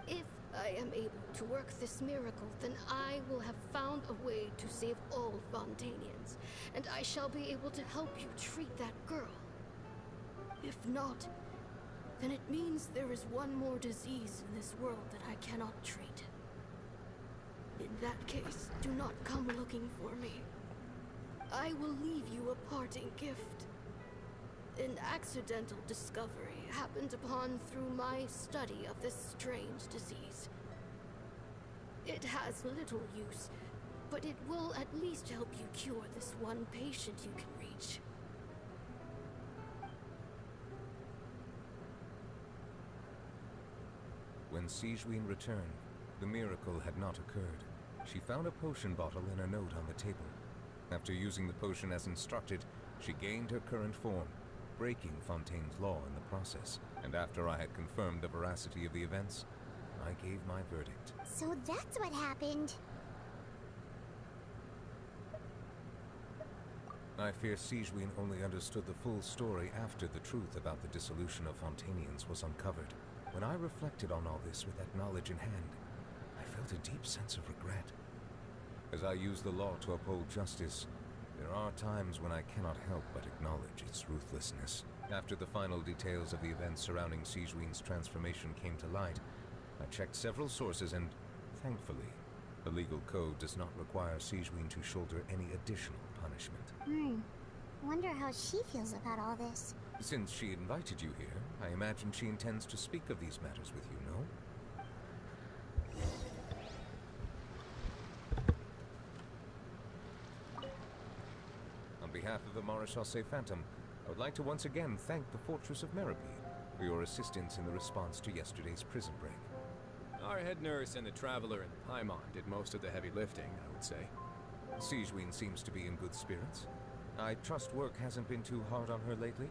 If I am able to work this miracle, then I will have found a way to save all Fontainians, and I shall be able to help you treat that girl. If not, then it means there is one more disease in this world that I cannot treat. In that case, do not come looking for me. I will leave you a parting gift. An accidental discovery happened upon through my study of this strange disease. It has little use, but it will at least help you cure this one patient you can reach. When Sigewinne returned, the miracle had not occurred. She found a potion bottle and a note on the table. After using the potion as instructed, she gained her current form, breaking Fontaine's law in the process. And after I had confirmed the veracity of the events, I gave my verdict. So that's what happened. I fear Sigewinne only understood the full story after the truth about the dissolution of Fontainians was uncovered. When I reflected on all this with that knowledge in hand, I felt felt a deep sense of regret. As I use the law to uphold justice, there are times when I cannot help but acknowledge its ruthlessness. After the final details of the events surrounding Sigewin's transformation came to light, I checked several sources and, thankfully, the legal code does not require Sigewin to shoulder any additional punishment. Wonder how she feels about all this. Since she invited you here, I imagine she intends to speak of these matters with you, no? On behalf of the Maréchal Phantom, I would like to once again thank the Fortress of Meripede for your assistance in the response to yesterday's prison break. Our head nurse and the Traveler in Paimon did most of the heavy lifting, I would say. Sigewin seems to be in good spirits. I trust work hasn't been too hard on her lately?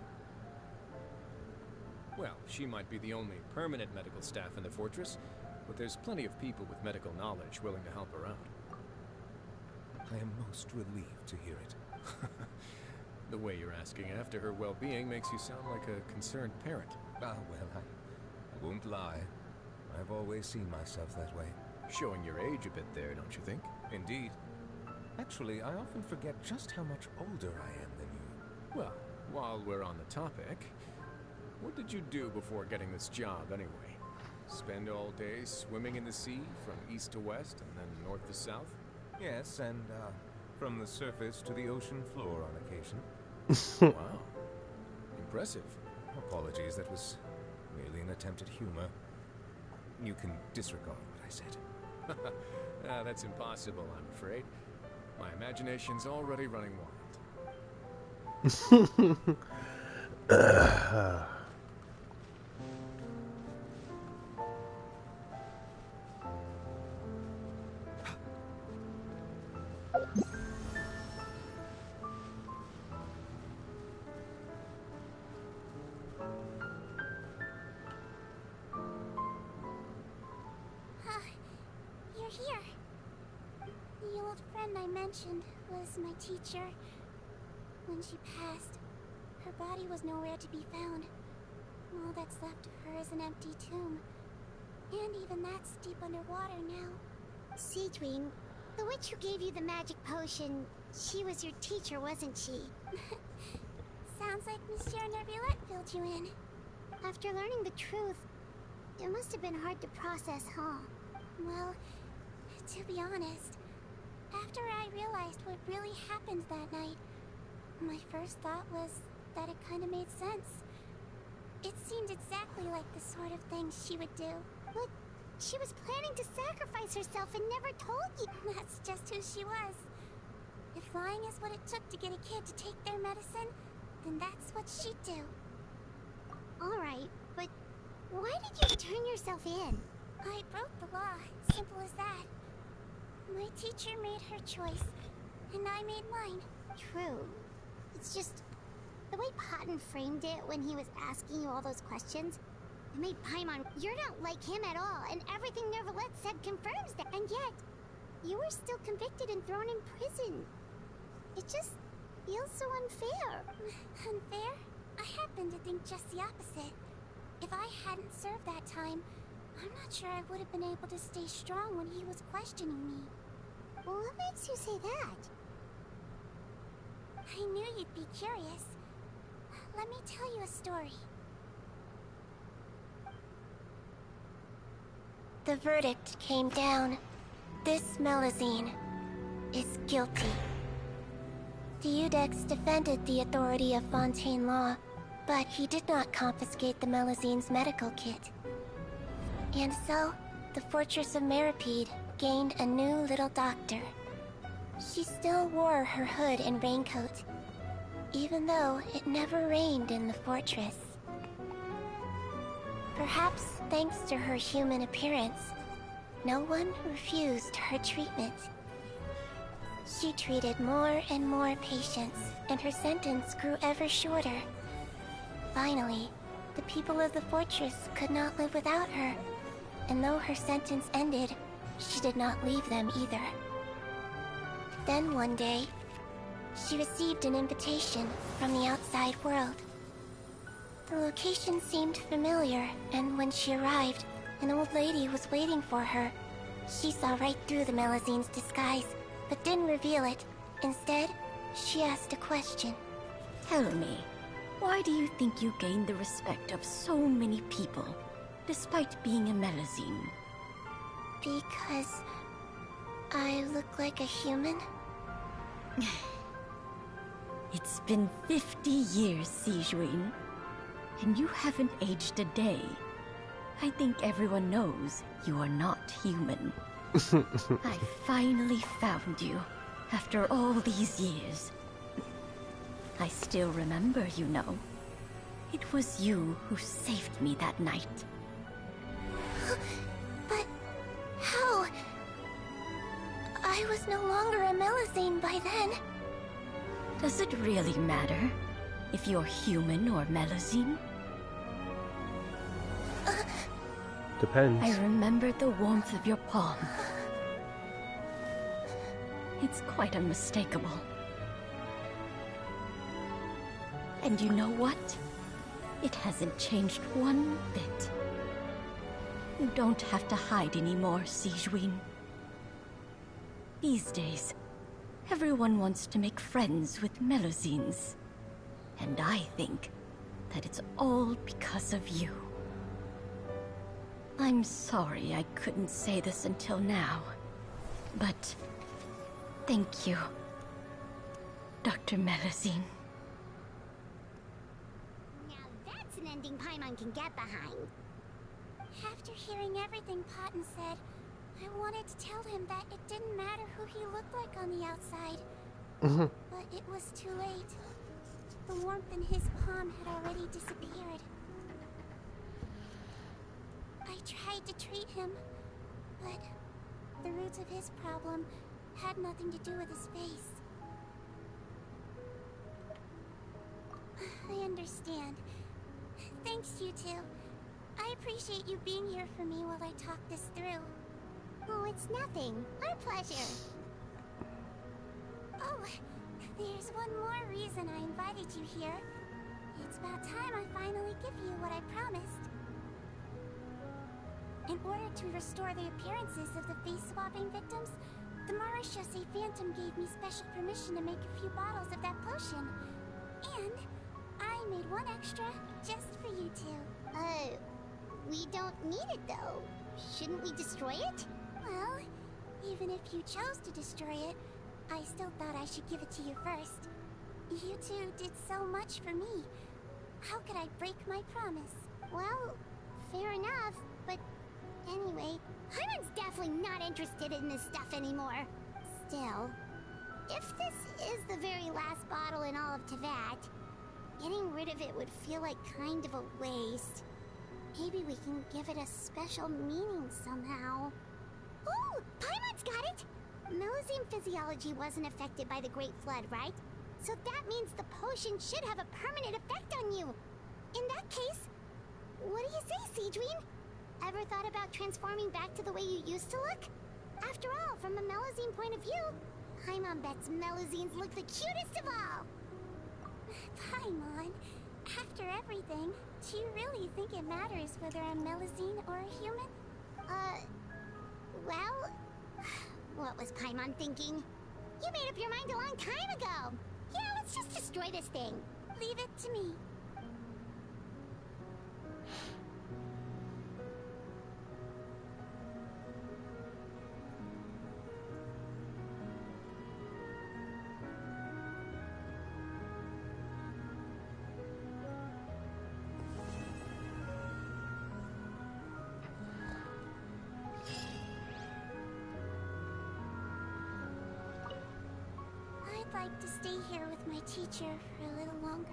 Well, she might be the only permanent medical staff in the fortress, but there's plenty of people with medical knowledge willing to help her out. I am most relieved to hear it. The way you're asking after her well-being makes you sound like a concerned parent. Ah, well, I won't lie. I've always seen myself that way. Showing your age a bit there, don't you think? Indeed. Actually, I often forget just how much older I am than you. Well, while we're on the topic, what did you do before getting this job anyway? Spend all day swimming in the sea from east to west and then north to south? Yes, and from the surface to the ocean floor on occasion. Wow. Impressive. Apologies, that was merely an attempt at humor. You can disregard what I said. That's impossible, I'm afraid. My imagination's already running wild. You're here. The old friend I mentioned was my teacher. When she passed, her body was nowhere to be found. All that's left of her is an empty tomb. And even that's deep underwater now. Sigewin, the witch who gave you the magic potion, she was your teacher, wasn't she? Sounds like Monsieur Neuvillette filled you in. After learning the truth, it must have been hard to process, huh? Well, to be honest, after I realized what really happened that night, my first thought was that it kind of made sense. It seemed exactly like the sort of thing she would do. But she was planning to sacrifice herself and never told you. That's just who she was. If lying is what it took to get a kid to take their medicine, then that's what she'd do. Alright, but why did you turn yourself in? I broke the law, simple as that. My teacher made her choice, and I made mine. True. It's just the way Patton framed it when he was asking you all those questions. It made Paimon, you're not like him at all, and everything Neuvillette said confirms that. And yet, you were still convicted and thrown in prison. It just feels so unfair. Unfair? I happen to think just the opposite. If I hadn't served that time, I'm not sure I would have been able to stay strong when he was questioning me. Well, what makes you say that? I knew you'd be curious. Let me tell you a story. The verdict came down. This Melusine is guilty. Deudex defended the authority of Fontaine law, but he did not confiscate the Melusine's medical kit. And so, the Fortress of Meripede gained a new little doctor. She still wore her hood and raincoat, even though it never rained in the fortress. Perhaps thanks to her human appearance, no one refused her treatment. She treated more and more patients, and her sentence grew ever shorter. Finally, the people of the fortress could not live without her, and though her sentence ended, she did not leave them either. Then one day, she received an invitation from the outside world. The location seemed familiar, and when she arrived, an old lady was waiting for her, She saw right through the Melizine's disguise, but didn't reveal it. Instead, she asked a question. Tell me, why do you think you gained the respect of so many people, despite being a Melazine? Because I look like a human? It's been 50 years, Sigewin, and you haven't aged a day. I think everyone knows you are not human. I finally found you, after all these years. I still remember, you know. It was you who saved me that night. But how? I was no longer a Melazine by then. Does it really matter if you're human or Melazine? Depends. I remember the warmth of your palm. It's quite unmistakable. And you know what? It hasn't changed one bit. You don't have to hide anymore, Sigewin. These days, everyone wants to make friends with Melazines. And I think that it's all because of you. I'm sorry I couldn't say this until now, but thank you, Dr. Melazine. Now that's an ending Paimon can get behind. After hearing everything Paten said, I wanted to tell him that it didn't matter who he looked like on the outside. But it was too late. The warmth in his palm had already disappeared. I tried to treat him, but the roots of his problem had nothing to do with his face. I understand. Thanks, you two. I appreciate you being here for me while I talk this through. Oh, it's nothing. Our pleasure. Oh, there's one more reason I invited you here. It's about time I finally give you what I promised. In order to restore the appearances of the face-swapping victims, the Marechaussee Phantom gave me special permission to make a few bottles of that potion. And I made one extra just for you two. We don't need it though. Shouldn't we destroy it? Well, even if you chose to destroy it, I still thought I should give it to you first. You two did so much for me. How could I break my promise? Well, fair enough, but anyway, Hyman's definitely not interested in this stuff anymore. Still, if this is the very last bottle in all of Tevat, getting rid of it would feel like kind of a waste. Maybe we can give it a special meaning somehow. Ooh, Paimon's got it! Melazine physiology wasn't affected by the Great Flood, right? So that means the potion should have a permanent effect on you. In that case, what do you say, Sigewin? Ever thought about transforming back to the way you used to look? After all, from a Melazine point of view, Paimon bets Melazines look the cutest of all. Paimon, after everything, do you really think it matters whether I'm Melazine or a human? Well, what was Paimon thinking? You made up your mind a long time ago. Yeah, let's just destroy this thing. Leave it to me. I'd like to stay here with my teacher for a little longer.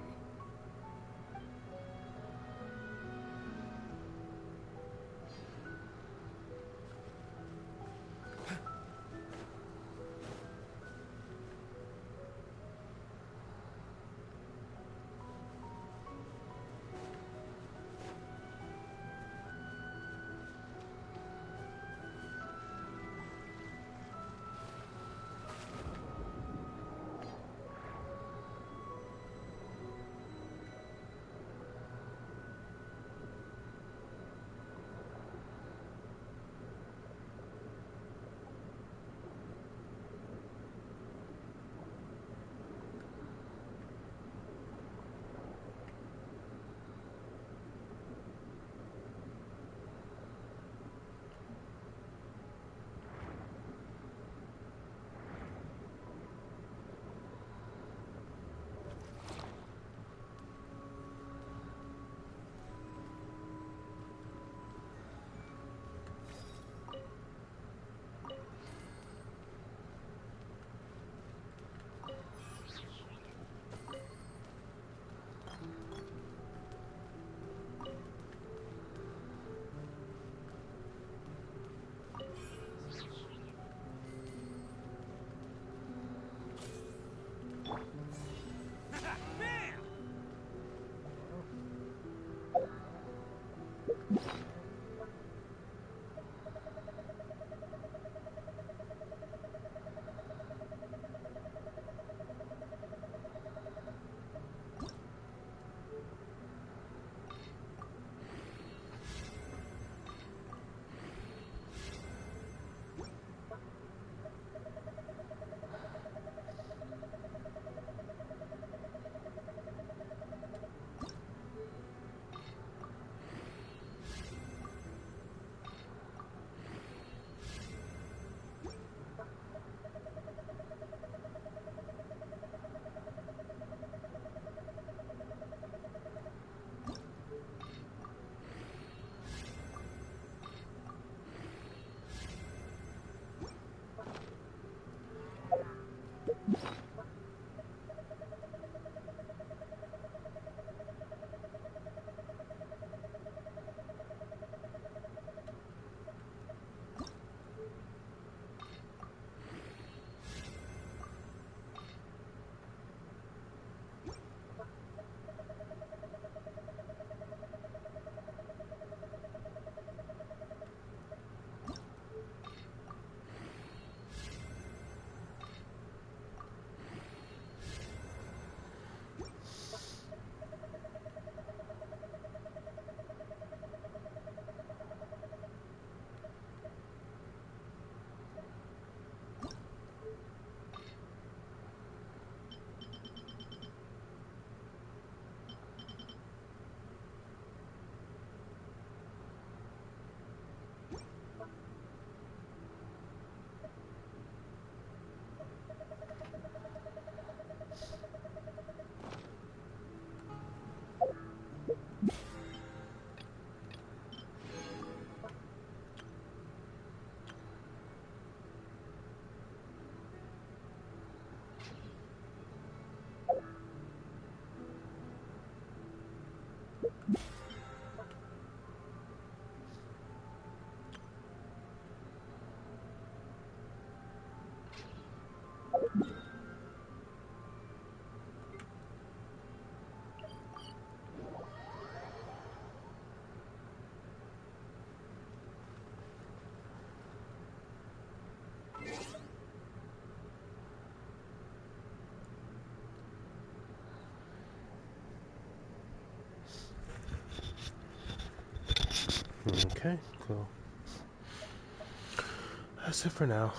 Okay, cool. That's it for now.